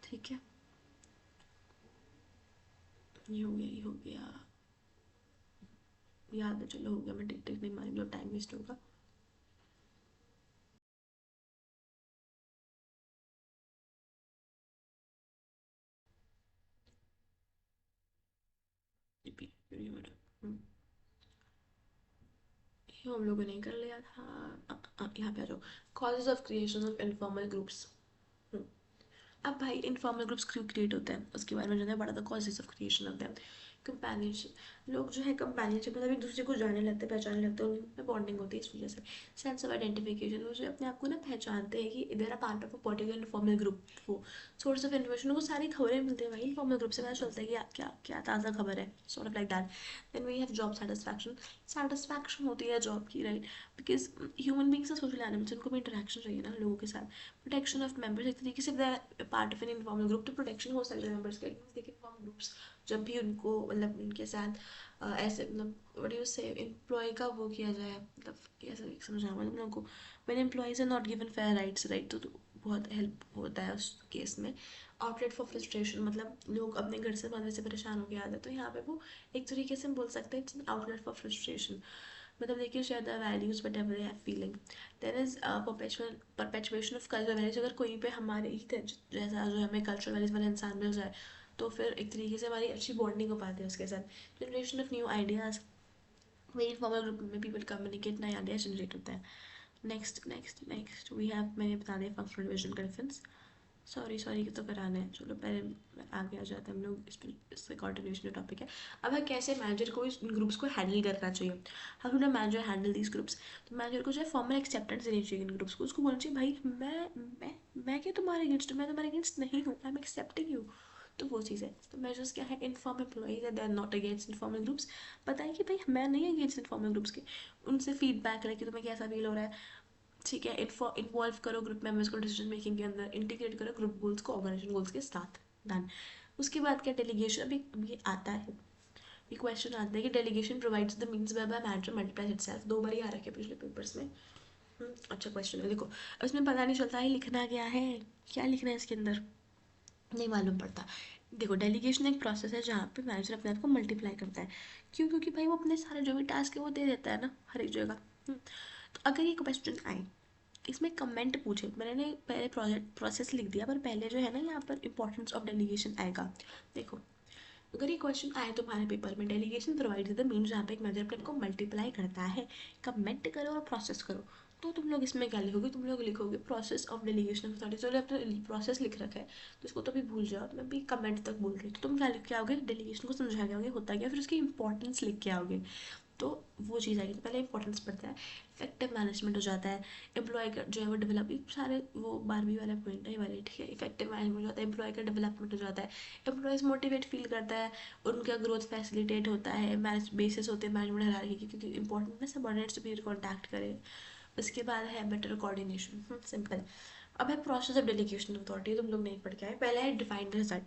ठीक है, ये हो गया, ये हो गया, याद है, चलो हो गया. मैं टिक टिक नहीं मारी, मतलब टाइम वेस्ट होगा. ये हम लोगों ने कर लिया था. यहाँ पे आ जाओ. Causes of creation of informal groups. अब भाई इनफॉर्मल ग्रुप्स क्यों क्रिएट होते हैं उसके बारे में जानना है. बड़ा the causes of creation of them. Companionship, लोग जो है कंपेनियनशिप मतलब एक दूसरे को जानने लगते हैं, पहचानने लगते हैं, उनमें बॉन्डिंग होती है इस वजह से. सेंस ऑफ आइडेंटिफिकेशन, वो जो अपने आप को ना पहचानते हैं कि इधर a part of a particular informal group. वो सोर्स ऑफ इन्फॉर्मेशन को सारी खबरें मिलती है भाई इनफॉर्मल ग्रुप से, पता चलता है कि क्या क्या ताज़ा खबर है, sort of like that. Then we have job satisfaction. Satisfaction होती है जॉब की, right, because human beings social animals, उनको भी इंटरेक्शन चाहिए ना लोगों के साथ. प्रोटेक्शन ऑफ मेंबर्स, एक तरीके से part of an informal group, तो प्रोटेक्शन हो सकता है मेंबर्स के. देखिए इनफॉर्मल ग्रुप्स जब भी उनको मतलब उनके साथ ऐसे मतलब व्हाट यू से एम्प्लॉय का वो किया जाए, मतलब कैसे समझाऊँ तुम लोगों को. When employees are not given fair rights, right, तो बहुत हेल्प होता है उस केस में. आउटलेट फॉर फ्रस्ट्रेशन, मतलब लोग अपने घर से बाहर से परेशान हो गया आते हैं, तो यहाँ पे वो एक तरीके से हम बोल सकते हैं it's an outlet for frustration. मतलब देखिए share the values whatever they have feeling. There is perpetuation of cultural values. अगर कोई पे हमारे ही जैसा जो हमें कल्चरल वैल्यूज वाला इंसान मिल जाए, तो फिर एक तरीके से हमारी अच्छी बॉन्डिंग हो पाती है उसके साथ. जनरेशन ऑफ न्यू आइडियाज़, वही फॉर्मल ग्रुप में पीपल कम्युनिकेट, नए आइडियाज जनरेट होता है. Next next next we have, मैंने बता दिया फंक्शनल डिवीजन का डिफरेंस. सॉरी सॉरी तो कराना है, चलो पहले आगे आ जाते हैं हम लोग इस पर. इससे कॉन्टिन्यूशन का टॉपिक है. अब है कैसे मैनेजर को इस ग्रुप्स को हैंडल करना चाहिए. How to manager handle these groups. तो मैनेजर को जो है फॉर्मल एक्सेप्टेंस देनी चाहिए इन ग्रुप्स को. उसको बोलना चाहिए भाई मैं क्या तुम्हारे अगेंस्ट हूँ, मैं तुम्हारे अगेंस्ट नहीं हूँ, आई एम एक्सेप्टिंग यू. तो वो चीज़ है. तो मेजर्स क्या है, inform employees they are not against informal groups. पता है कि भाई मैं नहीं अगेंस्ट इन्फॉर्मल ग्रुप्स के. उनसे फीडबैक रहे कि तुम्हें कैसा फील हो रहा है. ठीक है, इन्वॉल्व करो ग्रुप मेंबर्स को डिसीजन मेकिंग के अंदर, इंटीग्रेट करो ग्रुप गोल्स को ऑर्गेनाइजेशन गोल्स के साथ. डन. उसके बाद क्या, डेलीगेशन. अभी ये आता है, ये क्वेश्चन आता है कि delegation provides the means by by matter multiplies itself. 2 बार ही आ रखे पिछले पेपर्स में. अच्छा क्वेश्चन है, देखो. अब इसमें पता नहीं चलता है लिखना क्या है, क्या लिखना है इसके अंदर, नहीं मालूम पड़ता. देखो डेलीगेशन एक प्रोसेस है जहाँ पे मैनेजर अपने आप को मल्टीप्लाई करता है. क्यों? क्योंकि भाई वो अपने सारे जो भी टास्क है वो दे देता है ना हर एक जगह. तो अगर ये क्वेश्चन आए, इसमें कमेंट पूछे, मैंने पहले प्रोजेक्ट प्रोसेस लिख दिया, पर पहले जो है ना यहाँ पर इंपॉर्टेंस ऑफ डेलीगेशन आएगा. देखो अगर ये क्वेश्चन आए तुम्हारे पेपर में, डेलीगेशन प्रोवाइड द मीन, जहाँ पे एक मेजर प्लान को मल्टीप्लाई करता है, कमेंट करो और प्रोसेस करो, तो तुम लोग इसमें क्या लिखोगे, तुम लोग लिखोगे process of delegation of authority. चलो अपना प्रोसेस लिख रखा है तो इसको तो भी भूल जाओ, तो मैं भी कमेंट तक बोल रही हूँ, तो तुम क्या लिख के आओगे, डेलीगेशन को समझा के आओगे होता क्या, फिर उसकी इंपॉर्टेंस लिख के आओगे. तो वो चीज़ आएगी. तो पहले इंपॉर्टेंस पड़ता है, इफेक्टिव मैनेजमेंट हो जाता है, एम्प्लॉय का जो है वो डेवलप, सारे वो 12वीं वाला पॉइंट है वाले, ठीक है. इफेक्टिव मैनेजमेंट हो जाता है, एम्प्लॉय का डेवलपमेंट हो जाता है, एम्प्लॉयज़ मोटिवेट फील करता है, उनका ग्रोथ फैसिलिटेट होता है, मैनेज बेसिस होते हैं मैनेजमेंट हायरार्की की, क्योंकि इंपॉर्टेंट है सबऑर्डिनेट सुपीरियर कॉन्टैक्ट करें. उसके बाद है बेटर कोऑर्डिनेशन. सिंपल. अब है प्रोसेस ऑफ डेलीगेशन अथॉरिटी, तुम लोग नहीं पढ़ के आए. पहले है डिफाइन रिजल्ट.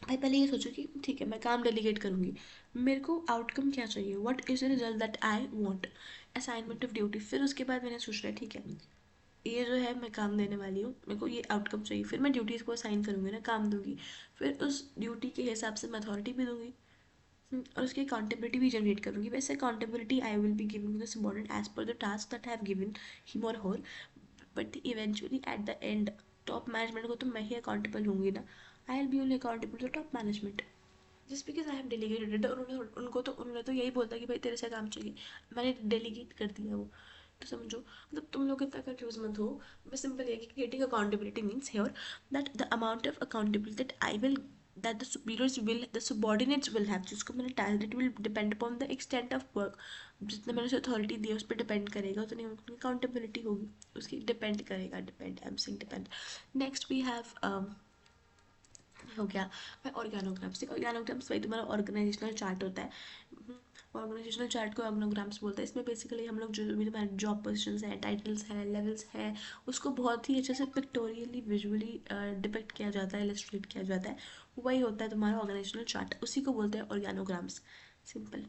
भाई पहले ये सोचो कि ठीक है मैं काम डेलीगेट करूँगी, मेरे को आउटकम क्या चाहिए, what is the result that I want. Assignment of duty. फिर उसके बाद मैंने सोच लिया ठीक है ये जो है मैं काम देने वाली हूँ, मेरे को ये आउटकम चाहिए, फिर मैं ड्यूटीज़ को असाइन करूँगी ना, काम दूंगी, फिर उस ड्यूटी के हिसाब से मैं अथॉरिटी भी दूंगी. और उसकी अकाउंटेबिलिटी भी जनरेट करूँगी. वैसे accountability I will be giving the subordinate as per the task that have given him और her. But eventually at the end top management को तो मैं ही अकाउंटेबल होंगी ना. I will be only accountable to top management. Just because I have delegated it. उन्होंने तो यही बोलता कि भाई तेरे से काम चाहिए, मैंने डेलीगेट कर दिया वो. तो समझो, मतलब तुम लोग इतना कंफ्यूज मत हो. मैं सिंपल है कि creating accountability means here that the amount of accountability that I will that the subordinates will have, जिसको मैंने title, it will depend upon the extent of work, जितना मैंने उसे अथॉरिटी दी है उस पर डिपेंड करेगा, उतनी उनकी अकाउंटेबिलिटी होगी, उसकी डिपेंड करेगा, depend, I am saying depend. Next we have हो गया भाई ऑर्गेनोग्राम्स। ऑर्गेनोग्राम्स भाई तुम्हारा ऑर्गेनाइजेशनल चार्ट होता है। ऑर्गेनाइजेशनल चार्ट को ऑर्गेनोग्राम्स बोलते हैं। इसमें बेसिकली हम लोग जो भी तुम्हारे जॉब पोजीशंस हैं, टाइटल्स हैं, लेवल्स हैं, उसको बहुत ही अच्छे से पिक्टोरियली विजुअली डिपिक्ट किया जाता है, इलस्ट्रेट किया जाता है। वही होता है तुम्हारा ऑर्गेनाइजेशनल चार्ट, उसी को बोलते हैं ऑर्गेनोग्राम्स। सिंपल।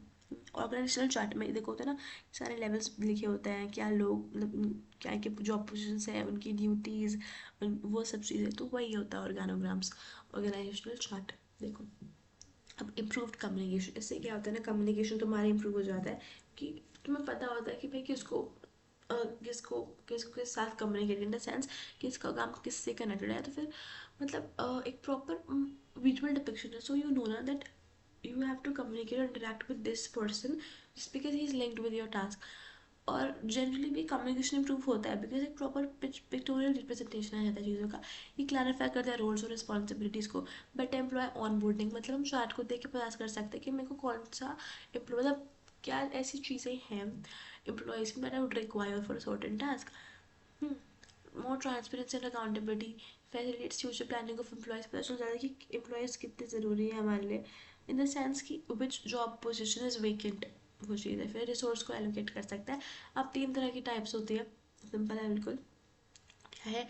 ऑर्गेनाइजेशनल चार्ट में देखो होता है ना, सारे लेवल्स लिखे होते हैं, क्या लोग मतलब क्या क्या जॉब पोजीशंस हैं, उनकी ड्यूटीज़, वो सब चीज़ें, तो वही होता है ऑर्गेनोग्राम्स, ऑर्गेनाइजेशनल चार्ट। देखो अब इम्प्रूव्ड कम्युनिकेशन, इससे क्या होता है ना, कम्युनिकेशन तुम्हारा इम्प्रूव हो जाता है कि तुम्हें पता होता है कि भाई किसको किसके साथ कम्युनिकेट इन द सेंस किसका काम किससे कनेक्टेड है, तो फिर मतलब एक प्रॉपर विजुअल डिपिक्शन है, सो यू नो ना that you have to communicate and interact with this person just because he is linked with your task। और जनरली भी कम्युनिकेशन इंप्रूव होता है बिकॉज एक प्रॉपर पिक्टोरियल रिप्रेजेंटेशन आ जाता है चीज़ों का। ये क्लैरिफाई करता है रोल्स और रिस्पॉन्सिबिलिटीज़ को। बट एम्प्लॉय ऑन बोर्डिंग मतलब हम चार्ट को देख के पता कर सकते हैं कि मेरे को कौन सा एम्प्लॉय मतलब क्या ऐसी चीज़ें हैं एम्प्लॉयज़ की that I would require for certain task. More transparency and accountability facilitates future planning of employees. पता चल जाता है कि एम्प्लॉयज़ कितने ज़रूरी है हमारे लिए इन द सेंस कि which job position is vacant, वो चीज़ है। फिर रिसोर्स को एलोकेट कर सकता है। अब 3 तरह की टाइप्स होती है, सिंपल है बिल्कुल। क्या है,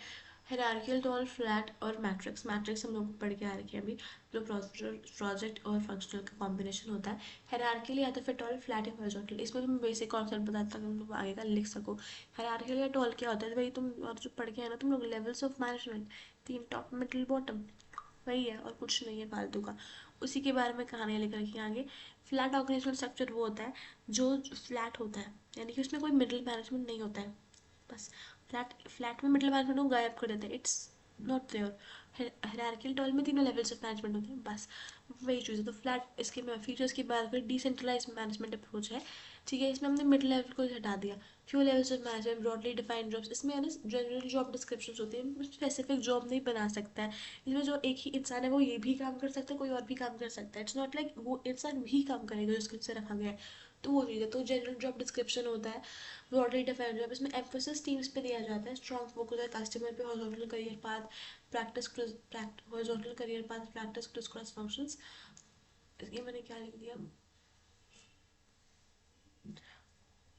हायरार्किकल, टॉल, फ्लैट और मैट्रिक्स। मैट्रिक्स हम लोग पढ़ के आ रखे हैं अभी, जो प्रोजेक्ट और फंक्शनल का कॉम्बिनेशन होता है। हायरार्किकल या तो फिर टॉल, फ्लैट या हॉरिजॉन्टल। इसमें तुम बेसिक कॉन्सेप्ट बताता हूँ, तुम आगे का लिख सको। हायरार्किकल या टॉल क्या होता है भाई, तुम और जो पढ़ के है ना तुम लोग, levels of management, 3, top, middle, bottom, वही है और कुछ नहीं है फालतू का। उसी के बारे में कहानियाँ लिख रखी हैं आगे। फ्लैट ऑर्गेनाइजेशनल स्ट्रक्चर वो होता है जो फ्लैट होता है, यानी कि उसमें कोई मिडिल मैनेजमेंट नहीं होता है। बस फ्लैट में मिडिल मैनेजमेंट को गायब कर देते हैं, it's not there. Hierarchical tall में तीनों लेवल्स ऑफ मैनेजमेंट होते हैं, बस वही चीज़ है। तो फ्लैट, इसके फीचर्स की बात करें, डिसेंट्रलाइज मैनेजमेंट अप्रोच है, ठीक है। इसमें हमने मिडिल लेवल को हटा दिया। Few levels of management, broadly defined jobs. इसमें है ना जनरल जॉब डिस्क्रिप्शन होती है, स्पेसिफिक जॉब नहीं बना सकता है। इसमें जो एक ही इंसान है वो ये भी काम कर सकता है, कोई और भी काम कर सकता है। इट्स नॉट लाइक वो इंसान भी काम करेगा जो उसके से रखा गया है, तो वो चीज़ है। तो जनरल जॉब डिस्क्रिप्शन होता है, ब्रॉडली डिफाइंड जॉब। इसमें एम्फोसिस टीम्स पे दिया जाता है, स्ट्रॉन्ग फोकस है कस्टमर पे, horizontal career path, horizontal career path, practice criss cross functions. ये मैंने क्या लिख दिया,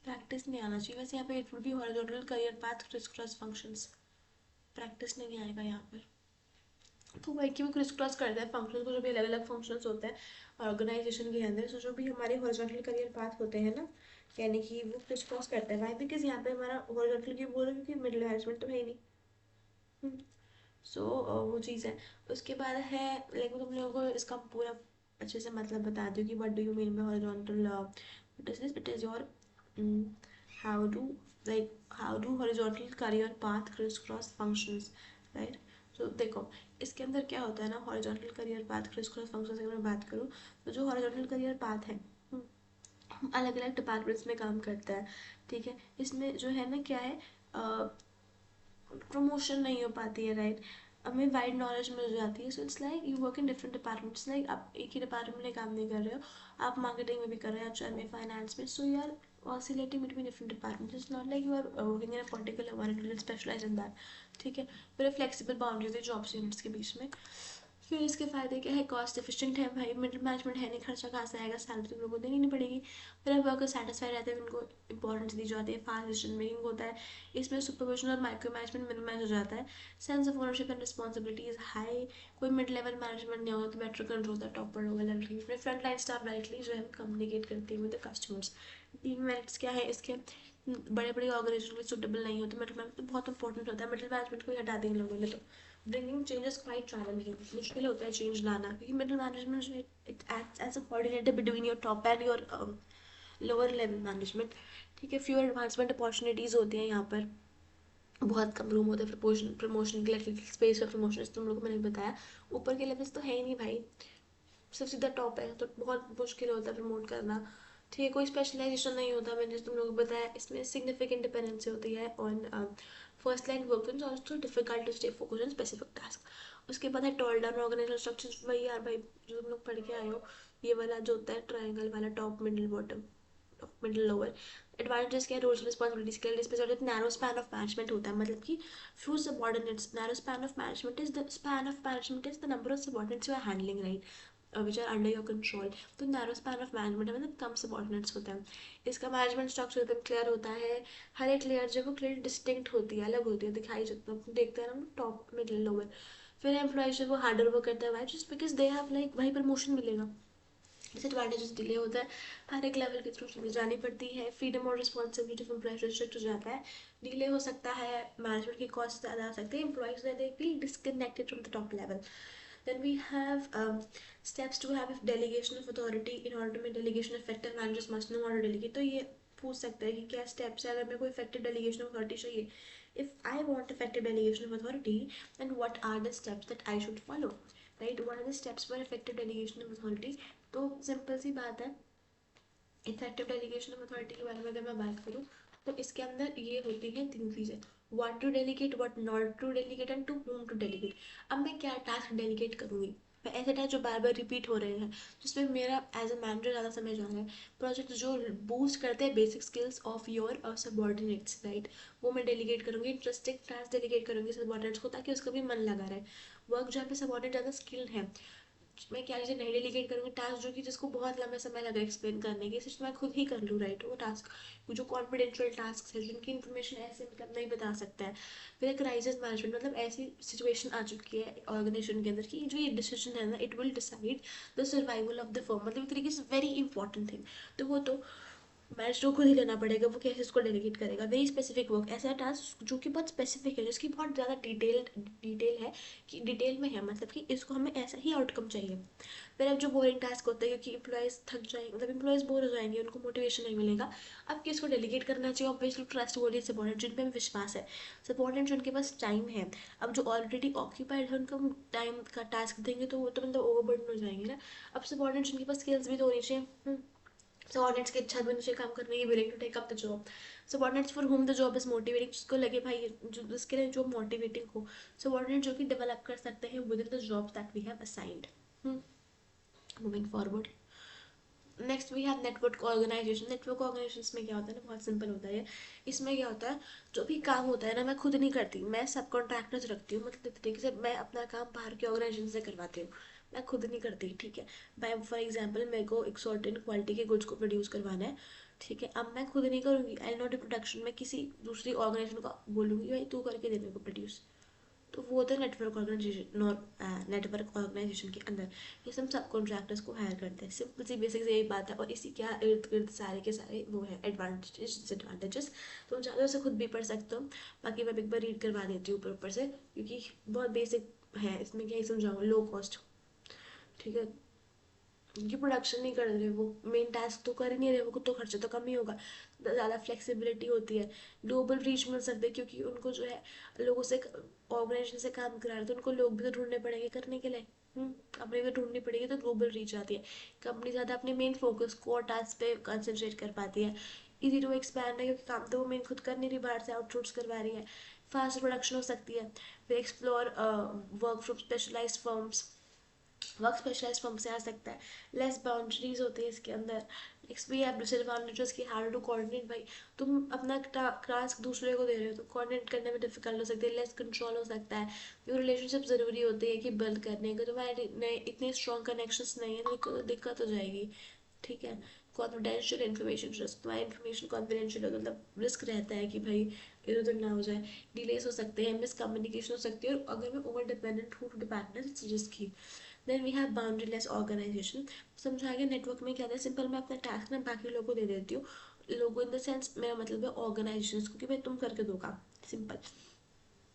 प्रैक्टिस नहीं आना चाहिए वैसे यहाँ पे, it would B horizontal career path criss cross functions, practice नहीं आएगा यहाँ पर। तो वही कि वो क्रिस क्रॉस करता है फंक्शन को, जो भी अलग अलग फंक्शंस होते हैं ऑर्गेनाइजेशन के अंदर, सो जो भी हमारे हॉरिजॉन्टल करियर पाथ होते हैं ना, यानी कि वो क्रिस क्रॉस करता है। वाई बिकॉज यहाँ पे हमारा हॉरिजॉन्टल क्यों बोल रहे हैं, क्योंकि मिडिल मैनेजमेंट तो है ही नहीं। सो वो चीज़ है। उसके बाद है लाइक तुम लोगों को इसका पूरा अच्छे से मतलब बता दूँ कि what do you mean bye horizontal, it is this, it is your how do like how do horizontal career path criss cross functions, right. तो देखो इसके अंदर क्या होता है ना, horizontal career path criss cross functions अगर मैं बात करूँ, तो जो हॉरिजॉन्टल करियर पाथ है अलग अलग डिपार्टमेंट्स में काम करता है, ठीक है। इसमें जो है ना क्या है, प्रमोशन नहीं हो पाती है, राइट। हमें वाइड नॉलेज मिल जाती है, so it's like you work in different departments, like आप एक ही डिपार्टमेंट में काम नहीं कर रहे हो, आप मार्केटिंग में भी कर रहे हो, एचआर में, फाइनेंस में, so you are oscillating between different departments. It's not like you are working in a particular one and specialize in that, ठीक है। फिर फ्लेक्सिबल बाउंड्रीज है जॉब्स यूनिट्स के बीच में। फिर इसके फ़ायदे क्या है, कॉस्ट एफिशिएंट है भाई, मिडिल मैनेजमेंट है नहीं, खर्चा कहाँ से आएगा, सैलरी तो लोगों को देनी नहीं पड़ेगी। फिर वर्कर सेटिस्फाई रहते हैं, उनको इंपॉर्टेंस दी जाती है, फास्ट डिसीजन मेकिंग होता है। इसमें सुपरविजन और माइक्रो मैनेजमेंट मिनिमाइज हो जाता है। Sense of ownership and responsibility is high, कोई मिड लेवल मैनेजमेंट नहीं होगा तो बेटर कंट्रोल होता है टॉपर लोग लेवल की। फिर फ्रंट लाइन स्टाफ डायरेक्टली जो है कम्युनिकेट करते हैं with the customers. Team merits क्या है इसके, बड़े बड़े ऑर्गेनाइजेशन में सूटेबल नहीं होते, मिडिल मैनेजमेंट तो बहुत इंपॉर्टेंट होता है, मिडिल मैनेजमेंट को ही हटा देंगे लोगों ने तो। ब्रिंगिंग चेंजेस क्वाइट चैलेंजिंग, मुश्किल होता है चेंज लाना, क्योंकि मिडिल मैनेजमेंट जो है it acts as a coordinator between your top and your lower level management, ठीक है। फ्यूअर एडवांसमेंट अपॉर्चुनिटीज़ होती हैं यहाँ पर, बहुत कम रूम होता है प्रमोशन प्रमोशन के लिए, स्पेस फॉर प्रमोशन तुम लोग को मैंने बताया। ऊपर के लेवल्स तो है ही नहीं भाई, सिर्फ सीधा टॉप है, तो बहुत मुश्किल होता है प्रमोट करना, ठीक है। कोई स्पेशलाइजेशन नहीं होता, मैंने तुम लोगों को बताया। इसमें सिग्निफिकेंट डिपेंडेंसी होती है on first line workers, also difficult to stay focus on specific task. उसके बाद है टॉल डाउन ऑर्गेनाइजेशन स्ट्रक्चर, वही यार भाई जो तुम लोग पढ़ के आए हो, ये वाला जो होता है ट्रायंगल वाला, top middle bottom, top middle lower. Advantages क्या है, रोल्स रिस्पॉन्सिबिलिटीज के लिए नैरो स्पैन ऑफ मैनेजमेंट होता है, मतलब कि few subordinates, narrow span of management is the span of management is the number of subordinates you are handling, right, which are under your control. तो narrow span of management मतलब कम subordinates होते हैं। इसका मैनेजमेंट स्ट्रक्चर एकदम clear होता है, हर एक लेयर जो वो क्लियर डिस्टिंक्ट होती है, अलग होती है, दिखाई देखते हैं ना, टॉप मिडिल लोअर। फिर एम्प्लॉयज जो वो हार्डर वर्क करता है, why just because they have like वही प्रमोशन मिलेगा। डिसएडवांटेजेस डिले होता है, हर एक लेवल के थ्रू चीज़ें जानी पड़ती है, फ्रीडम और रिस्पॉन्सिबिलिटी ऑफ एम्प्लॉयज रिस्ट्रिक्ट हो जाता है, डिले हो सकता है, मैनेजमेंट की कॉस्ट ज़्यादा आ सकती है, employees they feel disconnected from the top level. Then we have steps to have delegation of authority. In order to make delegation effective, managers must know how to delegate. तो ये पूछ सकते हैं कि क्या steps है अगर मेरे को effective delegation of authority चाहिए. If I want effective delegation of authority, then what are the steps that I should follow? Right? What are the steps for effective delegation of authority? तो simple सी बात है, effective delegation of authority के बारे में अगर मैं बात करूँ तो इसके अंदर ये होती हैं तीन चीज़ें, what to delegate, what not to delegate and to whom to delegate. अब मैं क्या टास्क डेलीगेट करूँगी, मैं ऐसे टास्क जो बार बार रिपीट हो रहे हैं जिसमें मेरा एज अ मैनेजर ज़्यादा समय जा रहा है, प्रोजेक्ट जो बूस्ट करते हैं basic skills of your subordinates, right, वो मैं डेलीगेट करूँगी, इंटरेस्टिंग टास्क डेलीगेट करूँगी सबॉर्डिनेट्स को ताकि उसका भी मन लगा रहे। वर्क जहाँ पे सबॉर्डिनेट ज़्यादा स्किल्ड है, मैं क्या चीज़ें नहीं डेलीगेट करूँगी, टास्क जो कि जिसको बहुत लंबा समय लगा एक्सप्लेन करने के, सिर्फ मैं खुद ही कर लूँ, राइट, वो टास्क जो कॉन्फिडेंशियल टास्क है जिनकी इन्फॉर्मेशन ऐसे मतलब नहीं बता सकता है। फिर क्राइसिस मैनेजमेंट, मतलब ऐसी सिचुएशन आ चुकी है ऑर्गेनाइजेशन के अंदर कि जो ये डिसीजन है ना, it will decide the survival of the firm, मतलब एक तरीके से वेरी इंपॉर्टेंट थिंग। तो वो तो मैनेजर को खुद ही लेना पड़ेगा, वो कैसे इसको डेलीगेट करेगा, वेरी स्पेसिफिक वर्क, ऐसा टास्क जो कि बहुत स्पेसिफिक है, जिसकी बहुत ज़्यादा डिटेल है, कि डिटेल में है, मतलब कि इसको हमें ऐसा ही आउटकम चाहिए। फिर अब जो बोरिंग टास्क होता है क्योंकि एम्प्लॉयज़ थक जाएंगे, मतलब एम्प्लॉयज़ बोर हो जाएंगे, उनको मोटिवेशन नहीं मिलेगा, अब किसको डेलीगेट करना चाहिए, ऑब्वियसली ट्रस्ट वर्दी सबॉर्डिनेट जिन पे हमें विश्वास है, सबॉर्डिनेट जिनके पास टाइम है। अब जो ऑलरेडी ऑक्यूपाइड है उनको हम टाइम का टास्क देंगे तो वो तो मतलब ओवरबर्डन हो जाएंगे ना। अब सबॉर्डिनेट जिनके पास स्किल्स भी तो होनी चाहिए, सबॉर्डिनेट्स की इच्छा भी होनी चाहिए काम करने की, willing to take up the job. Subordinates for whom the job is motivating, जिसको लगे भाई जो जिसके लिए जॉब मोटिवेटिंग हो, सबॉर्डिनेट जो कि डेवलप कर सकते हैं within the jobs that we have assigned. Moving forward, next we have network organization. Network organization में क्या होता है ना, बहुत सिंपल होता है। इसमें क्या होता है, जो भी काम होता है ना मैं खुद नहीं करती, मैं सब कॉन्ट्रैक्टर्स रखती हूँ, मतलब इस तरीके से मैं अपना काम बाहर के ऑर्गेनाइजेशन से करवाती हूँ, मैं खुद नहीं करती, ठीक है। मैं फॉर एग्जाम्पल मेरे को एक सर्टेन क्वालिटी के गुड्स को प्रोड्यूस करवाना है, ठीक है, अब मैं खुद नहीं करूँगी, आई नॉट इन प्रोडक्शन, मैं किसी दूसरी ऑर्गेनाइजेशन को बोलूँगी भाई तू करके दे मेरे को प्रोड्यूस। तो वो होता है नेटवर्क ऑर्गेनाइजेशन, नेटवर्क ऑर्गेनाइजेशन के अंदर ये सब कॉन्ट्रैक्टर्स को हायर करते हैं, सिंपल सी बेसिक यही बात है, और इसी क्या इर्द गिर्द सारे के सारे वो है एडवांटेजेस डिसएडवांटेजेस। तुम चाहो से खुद भी पढ़ सकते हो, बाकी मैं एक बार रीड करवा देती हूँ ऊपर ऊपर से, क्योंकि बहुत बेसिक है, इसमें क्या ही समझाऊँ, लो कॉस्ट, ठीक है, क्योंकि प्रोडक्शन नहीं कर रहे वो, मेन टास्क तो कर ही नहीं रहे वो, तो खर्चा तो कम ही होगा, ज़्यादा फ्लेक्सिबिलिटी होती है, ग्लोबल रीच मिल सकती है, क्योंकि उनको जो है लोगों से ऑर्गेनाइजेशन से काम करा रहे, तो उनको लोग भी तो ढूंढने पड़ेंगे करने के लिए, अपनी भी ढूंढनी पड़ेगी, तो ग्लोबल रीच आती है, कंपनी ज़्यादा अपने मेन फोकस कोर टास्क पे कंसंट्रेट कर पाती है, इजी टू एक्सपैंड है क्योंकि काम तो वो मेन खुद कर नहीं रही, बाहर से आउटसोर्स करवा रही है, फास्ट प्रोडक्शन हो सकती है। फिर explore work from specialized firms, work specialize firm से आ सकता है, लेस बाउंड्रीज होती है इसके अंदर। नेक्स्ट भी है डिसएडवांटेजेस की, हार्ड टू कोऑर्डिनेट, भाई तुम अपना टास्क दूसरे को दे रहे हो तो कोऑर्डिनेट करने में डिफिकल्ट हो सकती है, लेस कंट्रोल हो सकता है, जो रिलेशनशिप ज़रूरी होती है कि बिल्ड करने का, तुम्हारे इतने स्ट्रॉन्ग कनेक्शंस नहीं है तो दिक्कत हो जाएगी, ठीक है। कॉन्फिडेंशियल इन्फॉर्मेशन, तुम्हारी इन्फॉर्मेशन कॉन्फिडेंशियल हो, मतलब रिस्क रहता है कि भाई इधर उधर ना हो जाए, डिलेस हो सकते हैं, मिसकम्युनिकेशन हो सकती है, और अगर मैं ओवर डिपेंडेंट हूँ too dependent it's risky. Then we have boundaryless organization, समझा गया। नेटवर्क में क्या था, सिंपल मैं अपना टास्क ना बाकी लोगों को दे देती हूँ, लोगों इन द सेंस मेरा मतलब है ऑर्गेनाइजेशन को, कि भाई तुम करके दो काम, सिंपल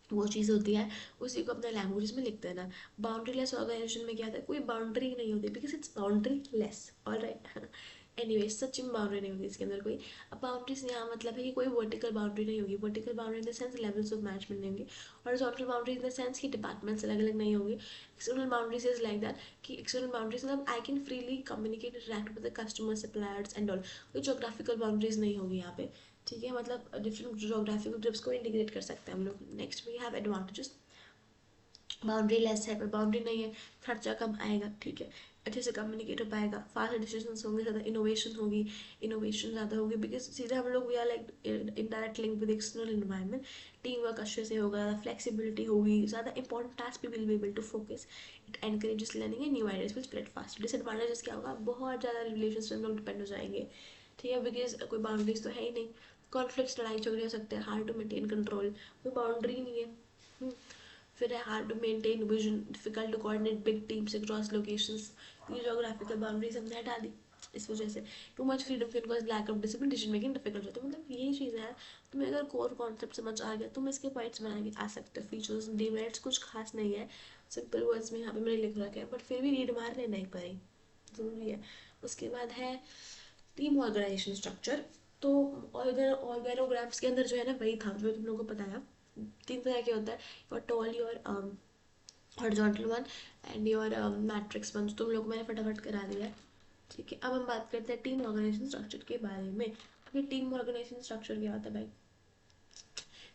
वो चीज़ होती है, उसी को अपने लैंग्वेज में लिख देना। बाउंड्री लेस ऑर्गेनाइजेशन में क्या था, कोई बाउंड्री नहीं होती, because it's boundaryless, all right. Anyway सच में बाउंड्री नहीं होगी इसके अंदर कोई। अब बाउंड्रीज यहाँ मतलब है कि कोई वर्टिकल बाउंड्री नहीं होगी, vertical boundary in the sense levels of management नहीं होंगे, horizontal boundary in the sense कि डिपार्टमेंट्स अलग अलग नहीं होंगे। External boundaries is like that कि एक्सटर्नल बाउंड्रीज मतलब I can freely communicate interact with the customer suppliers and all, कोई जोग्राफिकल बाउंड्रीज नहीं होगी यहाँ पे, ठीक है, मतलब डिफरेंट जोग्राफिकल ग्रुप्स को इंटीग्रेट कर सकते हैं हम लोग। Next we have advantages, boundary less है, पर बाउंड्री नहीं है, खर्चा कम आएगा, ठीक है, अच्छे से कम्युनिकेट हो पाएगा, फास्ट डिसीजन होंगे, ज़्यादा इनोवेशन होगी, इनोवेशन ज़्यादा होगी, बिकॉज सीधे हम लोग we are like indirect link with external environment, team work अच्छे से होगा, फ्लेक्सिबिलिटी होगी, ज़्यादा इंपॉर्टेंट टास्क भी will be able to focus, it encourages learning and new ideas will spread fast. Disadvantages क्या होगा, बहुत ज़्यादा रिलेशन से हम लोग डिपेंड हो जाएंगे, ठीक है, बिकॉज कोई बाउंड्रीज तो है ही नहीं, कॉन्फ्लिक्ट लड़ाई झगड़े हो सकते हैं, हार्ड टू मेंटेन कंट्रोल, कोई बाउंड्री नहीं है। फिर है hard to maintain vision, difficult to coordinate big teams across locations, ये जोग्राफिकल बाउंड्रीज हमने हटा दी इस वजह से। Too much freedom can cause lack of discipline, decision making difficult होता है, मतलब यही चीज़ है। तुम्हें अगर कोर कॉन्सेप्ट समझ आ गया, तुम इसके पॉइंट्स बना के आ सकते हो, फीचर्स डिमेरिट्स कुछ खास नहीं है, सिंपल वर्ड्स में यहाँ पे मैंने लिख रखा है, बट फिर भी रीड मार लेना एक बार जरूरी है। उसके बाद है टीम ऑर्गेनाइजेशन स्ट्रक्चर। तो ऑर्गेनोग्राम्स के अंदर जो है ना, वही था जो तुम लोगों को बताया, तीन तरह के होता है, your tall, your horizontal one and your matrix one, तुम लोग मैंने फटाफट करा दिया है, ठीक है। अब हम बात करते हैं टीम ऑर्गेनाइजेशन स्ट्रक्चर के बारे में। ये टीम ऑर्गेनाइजेशन स्ट्रक्चर क्या होता है भाई?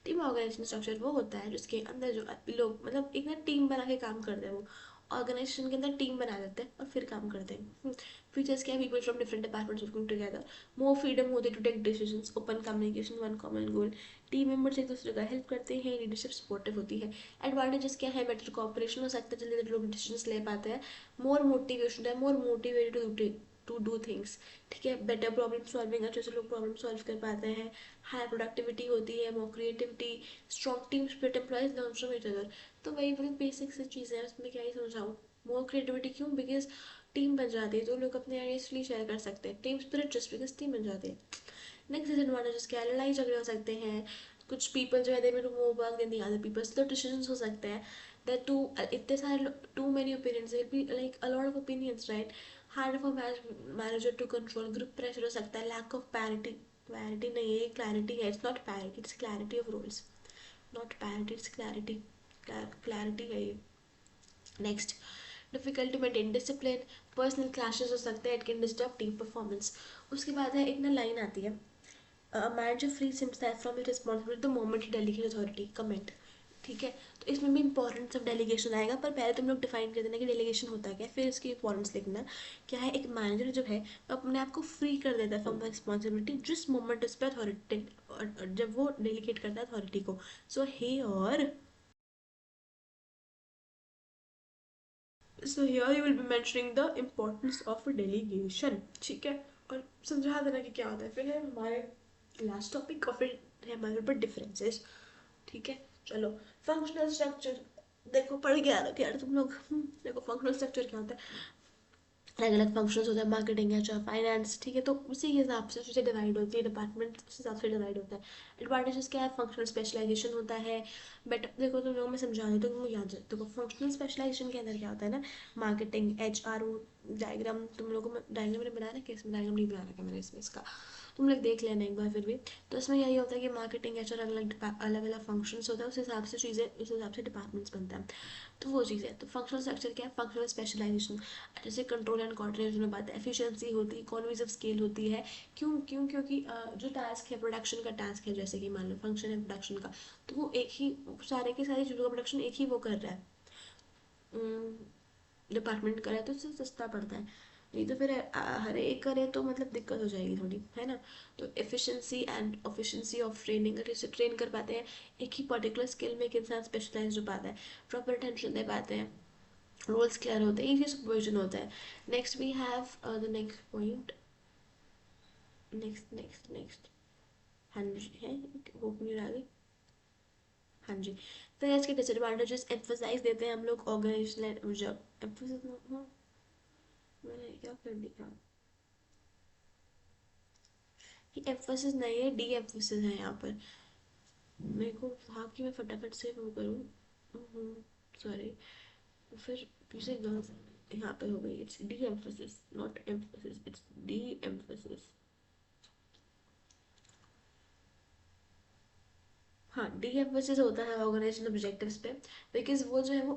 टीम ऑर्गेनाइजेशन स्ट्रक्चर वो होता है जिसके अंदर जो लोग मतलब एक ना टीम बना के काम करते हैं, वो ऑर्गेनाइजेशन के अंदर टीम बना देते हैं और फिर काम करते हैं। फीचर्स क्या है, people from different departments working together, more freedom होती है to take decisions, open communication, one common goal, team members एक दूसरे का हेल्प करते हैं, लीडरशिप सपोर्टिव होती है। एडवांटेजेस क्या है, बेटर कोऑपरेशन हो सकता है, जल्दी लोग डिसीजंस ले पाते हैं, मोर मोटिवेशन है, more motivated to do things, ठीक है, बेटर प्रॉब्लम सॉल्विंग, अच्छे से लोग प्रॉब्लम सॉल्व कर पाते हैं, हाई प्रोडक्टिविटी होती है, more creativity, strong team spirit, employees learn from each other. तो वही मतलब बेसिक सी चीज़ है, उसमें क्या ही समझाऊँ। मोर क्रिएटिविटी क्यों, बिकॉज टीम बन जाती है तो लोग अपने आइडियाज फ्री शेयर कर सकते हैं, team spirit just because team बन जाती है। नेक्स्ट डिसएडवांटेजेस क्या है, लड़ाई झगड़े हो सकते हैं, कुछ पीपल जो है दे में to more work than the other people, तो डिसीजंस हो सकते हैं, दैट टू इतने सारे too many opinions will be like a lot of opinions, right, hard for manager to control, group pressure हो सकता है, लैक ऑफ पैरिटी, पैरिटी नहीं है, क्लैरिटी है, it's not parity, it's clarity of rules, not parity, it's clarity, clarity है ये। Next, difficult to maintain discipline, personal clashes हो सकते हैं, it can disturb team performance. उसके बाद है एक ना लाइन आती है, manager free himself from the responsibility the moment he delegate authority comment, ठीक है। तो इसमें भी इंपॉर्टेंस ऑफ डेलीगेशन आएगा, पर पहले तुम लोग डिफाइन कर देना कि डेलीगेशन होता है क्या, फिर इसकी इंपॉर्टेंस लिखना क्या है। एक मैनेजर जो है वो अपने आप को फ्री कर देता है फ्रॉम द रिस्पॉन्सिबिलिटी जिस मोमेंट उस पर अथॉरिटी, जब वो डेलीगेट करता है अथॉरिटी को। So here you will be mentioning the importance of delegation, ठीक है, और समझा देना कि क्या होता है। फिर है हमारे लास्ट टॉपिक और फिर है हमारे ऊपर डिफरेंसेस, ठीक है। चलो, फंक्शनल स्ट्रक्चर, देखो पढ़ के आ रखे यार तुम लोग। देखो फंक्शनल स्ट्रक्चर क्या होता है, अलग अलग फंक्शंस होते हैं, मार्केटिंग है चाहे फाइनेंस, ठीक है, तो उसी के हिसाब से चीज़ें डिवाइड होती है, डिपार्टमेंट उस हिसाब से डिवाइड होता है। एडवांटेजेस क्या है, फंक्शनल स्पेशलाइजेशन होता है, बट देखो तुम लोगों में समझा देती हूँ, तुमको याद है, देखो फंक्शनल स्पेशलाइजेशन के अंदर क्या होता है ना, marketing, H R O, diagram, तुम लोगों में डायग्राम मैंने बना रखा है, इसमें डायग्राम नहीं बना रखा मैंने इसमें इसका, तुम लोग देख लेना एक बार फिर भी। तो इसमें यही होता है कि मार्केटिंग एच आर अलग अलग फंक्शंस होता है, उस हिसाब से चीज़ें, उस हिसाब से डिपार्टमेंट्स बनता है, तो वो चीज़ है। तो फंक्शनल स्ट्रक्चर क्या है, फंक्शनल स्पेशलाइजेशन, जैसे कंट्रोल एंड कोऑर्डिनेशन में बात है, एफिशिएंसी होती है, इकोनॉमीज ऑफ स्केल होती है, क्योंकि जो टास्क है, प्रोडक्शन का टास्क है, जैसे कि मान लो फंक्शन है प्रोडक्शन का, तो वो एक ही, सारे के सारी चीज़ों का प्रोडक्शन एक ही वो कर रहा है, डिपार्टमेंट करे तो उससे सस्ता पड़ता है, नहीं तो फिर हर एक करे तो मतलब दिक्कत हो जाएगी थोड़ी, है ना। तो एफिशिएंसी एंड ऑफिशिएंसी ऑफ ट्रेनिंग, अगर इसे ट्रेन कर पाते हैं, एक ही पर्टिकुलर स्किल में एक इंसान स्पेशलाइज हो पाता है, प्रॉपर अटेंशन दे पाते हैं, रोल्स क्लियर होते हैं, इजी सुपरविजन होता है। Next we have the next point, next, हाँ जी है, होप नहीं रहा, हाँ जी। फिर इसके डिसएडवांटेजेस एम्फोसाइज देते हैं हम लोग, ऑर्गेनाइजेशनल जब एम्फोसिस, मैंने क्या कर दिया, ये एम्फोसिस नहीं है, डी एम्फोसिस है यहाँ पर, मेरे को था कि मैं फटाफट से वो करूँ, सॉरी, फिर पीछे गर्ल्स यहाँ पे हो गई, it's D emphasis not emphasis, it's D emphasis, हाँ डी एम्फोसिस होता है ऑर्गेनाइजेशन ऑब्जेक्टिव्स पे, बिकॉज वो जो है वो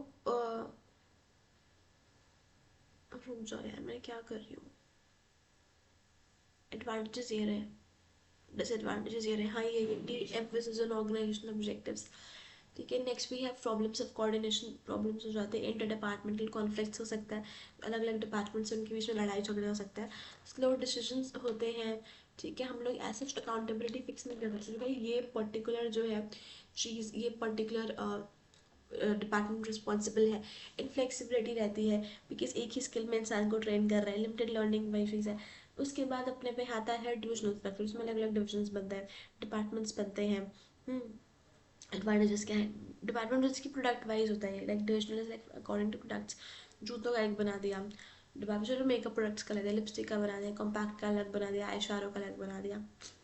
रुक जाओ यार मैं क्या कर रही हूँ, एडवांटेजेस ये रहे, डिसएडवांटेजेस ये रहे, हाँ ये de-emphasis on organization objectives, ठीक है। Next we have problems of coordination, problems हो जाते हैं, इंटर डिपार्टमेंटल कॉन्फ्लिक्ट्स हो सकता है, अलग अलग डिपार्टमेंट्स से उनके बीच में लड़ाई झगड़े हो सकता है, स्लो डिसीजंस होते हैं। ठीक है, हम लोग ऐसे अकाउंटेबिलिटी फिक्स नहीं कर सकते भाई ये पर्टिकुलर जो है चीज़, ये पर्टिकुलर डिपार्टमेंट रिस्पॉन्सिबल है। इनफ्लेक्सिबिलिटी रहती है बिकॉज एक ही स्किल में इंसान को ट्रेन कर रहा है, लिमिटेड लर्निंग वही चीज़ है। उसके बाद अपने पे आता है डिविजनल स्ट्रक्चर, उसमें अलग अलग डिविजन्स बनते हैं, डिपार्टमेंट्स बनते हैं। एडवांटेजेस क्या है, डिपार्टमेंट जिसकी प्रोडक्ट वाइज होता है, like divisional is like according to products. जूतों का एक बना दिया डिपार्टमेंट, चलो मेकअप प्रोडक्ट्स का लग दिया, लिपस्टिक का बना दिया, कॉम्पैक्ट का अलग बना दिया, आई शैडो का अलग बना दिया,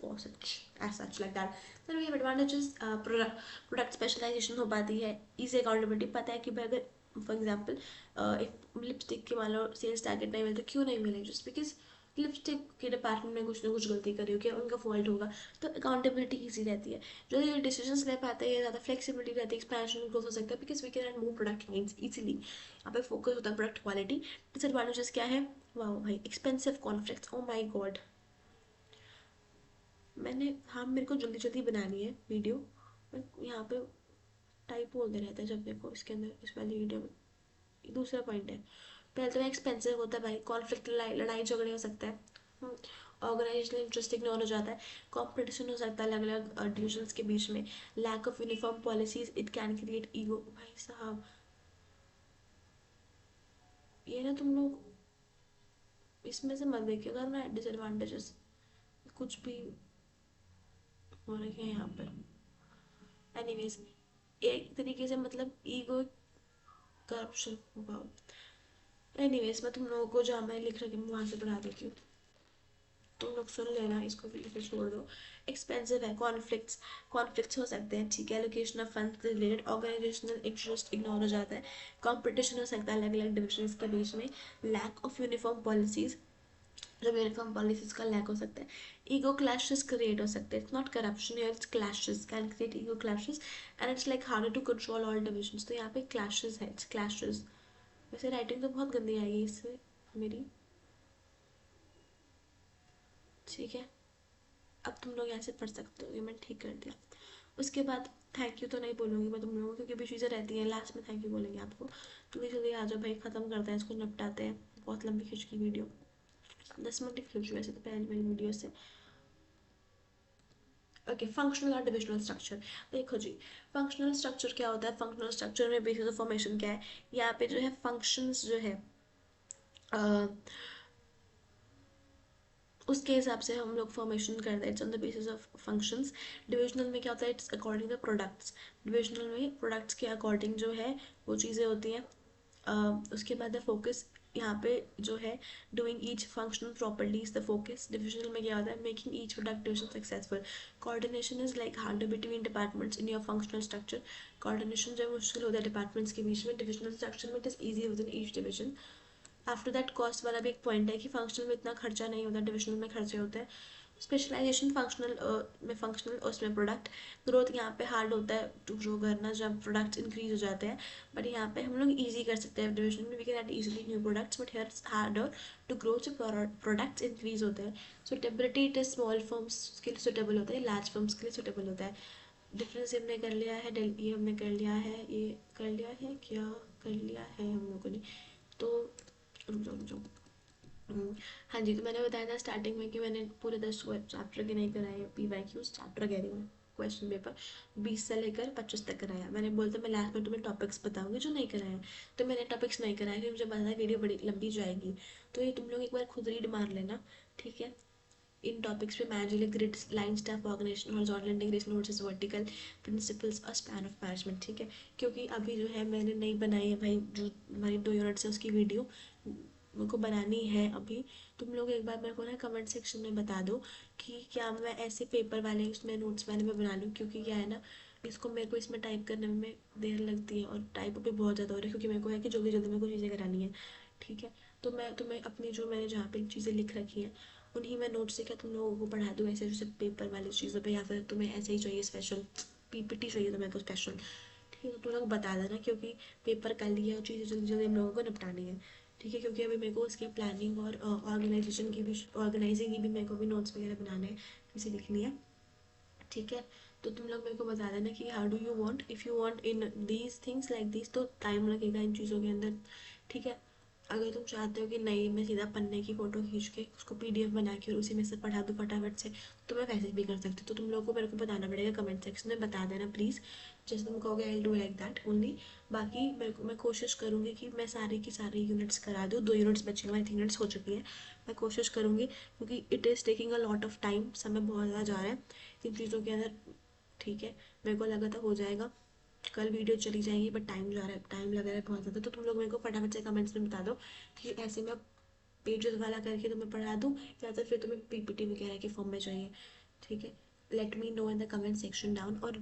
और such as such like that. Then we have advantages, product specialization हो पाती है, इजी अकाउंटेबिलिटी, पता है कि भाई अगर फॉर एग्जाम्पल एक लिपस्टिक के मान लो सेल्स टारगेट नहीं मिले तो क्यों नहीं मिले, जस्ट बिकॉज लिपस्टिक के डिपार्टमेंट में कुछ ना कुछ गलती करी होगी, उनका फॉल्ट होगा। तो अकाउंटेबिलिटी ईजी रहती है, जो ये डिसीजंस ले पाते हैं, ज़्यादा फ्लेक्सिबिलिटी रहती है, एक्सपेंशन ग्रोथ हो सकता है because we can move product lines easily. यहाँ पे फोकस होता है प्रोडक्ट क्वालिटी। डिसएडवांटेजेस क्या है, वाह भाई एक्सपेंसिव कॉन्फ्लिक्ट्स, ओ माई गॉड। मैंने, हाँ मेरे को जल्दी जल्दी बनानी है वीडियो, मैं यहाँ पे टाइप बोलते रहता है जब देखो इसके अंदर, इस वाली वीडियो में। दूसरा पॉइंट है, पहले तो एक्सपेंसिव होता है भाई, कॉन्फ्लिक्ट लड़ाई झगड़े हो सकता है, ऑर्गेनाइजेशनल इंटरेस्ट इग्नोर हो जाता है, कंपटीशन हो सकता है अलग अलग डिविजन्स के बीच में, lack of uniform policies, it can create ego. भाई साहब ये ना तुम लोग इसमें से मत देखिए करना डिसएडवांटेजेस, कुछ भी हो रही है यहाँ पर। एनीवेज, एक तरीके से मतलब ईगो, करप्शन होगा। एनीवेज मैं तुम लोगों को जहाँ मैं लिख रही हूँ वहाँ से पढ़ा देती हूँ, तुम लोग सुन लेना, इसको भी लिखे छोड़ दो। एक्सपेंसिव है, कॉन्फ्लिक्ट्स हो सकते हैं, ठीक है, allocation of funds related, organizational interest ignore हो जाता है, कंपटीशन हो सकता है अलग अलग डिविजन्स के बीच में, लैक ऑफ यूनिफॉर्म पॉलिसीज, जब यूनिफॉर्म पॉलिसीज का लैक हो सकता है, ईगो क्लैशेस क्रिएट हो सकते हैं, it's not corruption here, it's clashes can create ego clashes and it's like harder to control all divisions. तो यहाँ पे क्लैशेस है, इट्स क्लैशेस। वैसे राइटिंग तो बहुत गंदी आएगी इससे मेरी, ठीक है, अब तुम लोग यहाँ से पढ़ सकते हो, ये मैंने ठीक कर दिया। उसके बाद थैंक यू तो नहीं बोलूँगी मैं तुम लोगों को, क्योंकि भी चीज़ें रहती हैं लास्ट में थैंक यू बोलेंगे आपको। जल्दी जल्दी आ जाओ भाई, ख़त्म करते हैं इसको, निपटाते हैं, बहुत लंबी खिंच की वीडियो, 10 मिनट की खिंच वैसे तो पहले वाली वीडियो से। ओके, फंक्शनल और डिविजनल स्ट्रक्चर। देखो जी, फंक्शनल स्ट्रक्चर क्या होता है, फंक्शनल स्ट्रक्चर में बेसिस ऑफ फॉर्मेशन क्या है, यहाँ पे जो है फंक्शंस जो है उसके हिसाब से हम लोग फॉर्मेशन करते हैं, it's on the basis of functions. Divisional में क्या होता है, it's according the products, divisional में प्रोडक्ट्स के अकॉर्डिंग जो है वो चीज़ें होती हैं। उसके बाद द फोकस, यहाँ पे जो है doing each functional properly is the focus. Divisional में क्या होता है, making each product division successful. Coordination is like harder between departments in your functional structure, coordination जो है मुश्किल होता है डिपार्टमेंट्स के बीच में, डिविजनल स्ट्रक्चर में it is easy with in each division. After that cost वाला भी एक पॉइंट है कि फंक्शनल में इतना खर्चा नहीं होता, डिविजनल में खर्चे होते हैं। स्पेशलाइजेशन फंक्शनल में फंक्शनल, उसमें प्रोडक्ट ग्रोथ यहाँ पे हार्ड होता है टू ग्रो करना जब प्रोडक्ट्स इंक्रीज हो जाते हैं, बट यहाँ पे हम लोग इजी कर सकते हैं डिविजन में, we can add easily new products, but here harder to grow जब प्रोडक्ट्स इंक्रीज होते हैं। Suitability, it is small firms के लिए सुटेबल होता है, लार्ज फर्म्स के लिए सुटेबल होता है। डिफरेंस हमने कर लिया है, ये हमने कर लिया है, ये कर लिया है, क्या कर लिया है हम लोगों ने, तो रुक जाओ रुक जाओ। हाँ जी, तो मैंने बताया था स्टार्टिंग में कि मैंने पूरे 10 चैप्टर के नहीं कराए, PYQs चैप्टर कह रही हूँ, क्वेश्चन पेपर 20 से लेकर 25 तक कराया। मैंने बोलता मैं लास्ट में तुम्हें टॉपिक्स बताऊंगी जो नहीं कराए, तो मैंने टॉपिक्स नहीं कराए क्योंकि मुझे पता है वीडियो बड़ी लंबी जाएगी। तो ये तुम लोग एक बार खुद रीड मार लेना, ठीक है। इन टॉपिक्स पे managerial grid, line staff organization, horizontal integration versus vertical principles और स्पैन ऑफ मैनेजमेंट, ठीक है। क्योंकि अभी जो है मैंने नहीं बनाई है भाई, जो हमारी 2 यूनिट्स है उसकी वीडियो मेरे को बनानी है अभी। तुम लोग एक बार मेरे को ना कमेंट सेक्शन में बता दो कि क्या मैं ऐसे पेपर वाले उसमें नोट्स वाले में बना लूँ, क्योंकि क्या है ना, इसको मेरे को इसमें टाइप करने में देर लगती है और टाइप भी बहुत ज़्यादा हो रही है, क्योंकि मेरे को है कि जल्दी जल्दी मेरे को चीज़ें करानी है, ठीक है। तो मैं तुम्हें अपनी जो मैंने जहाँ पे चीज़ें लिख रखी हैं उन्हीं में नोट से क्या तुम लोगों को पढ़ा दूँ ऐसे जैसे पेपर वाली चीज़ों पे, या फिर तुम्हें ऐसे ही चाहिए स्पेशल PPT चाहिए तुम्हें को स्पेशल, ठीक है। तो तुम लोग बता देना, क्योंकि पेपर कल ही है और चीज़ें जल्दी जल्दी हम लोगों को निपटानी है, ठीक है। क्योंकि अभी मेरे को उसकी प्लानिंग और ऑर्गेनाइजेशन की भी, ऑर्गेनाइजिंग की भी मेरे को भी नोट्स वगैरह बनाने हैं, चीज़ें लिखनी है, ठीक है। तो तुम लोग मेरे को बता देना कि how do you want, if you want in these things like this तो टाइम लगेगा इन चीज़ों के अंदर, ठीक है। अगर तुम चाहते हो कि नहीं मैं सीधा पन्ने की फ़ोटो खींच के उसको PDF बना के और उसी में से पढ़ा दूँ फटाफट से, तो मैं वैसे भी कर सकती हूँ। तो तुम लोगों को मेरे को बताना पड़ेगा, कमेंट सेक्शन में बता देना प्लीज़, जैसे तुम कहोगे I do like that only. बाकी मेरे को, मैं कोशिश करूँगी कि मैं सारे की सारे यूनिट्स करा दूँ। 2 यूनिट्स बचे हुए हैं, 3 यूनिट्स हो चुकी है। मैं कोशिश करूँगी क्योंकि it is taking a lot of time, समय बहुत ज़्यादा जा रहा है इन चीज़ों के अंदर, ठीक है। मेरे को लगा था हो जाएगा, कल वीडियो चली जाएगी, बट टाइम जा रहा है, टाइम लग रहा है बहुत ज़्यादा। तो तुम लोग मेरे को फटाफट से कमेंट्स में बता दो कि ऐसे मैं पेजेस वाला करके तुम्हें पढ़ा दूँ या तो फिर तुम्हें PPT वगैरह के फॉर्म में चाहिए, ठीक है। Let me know in the comment section down. और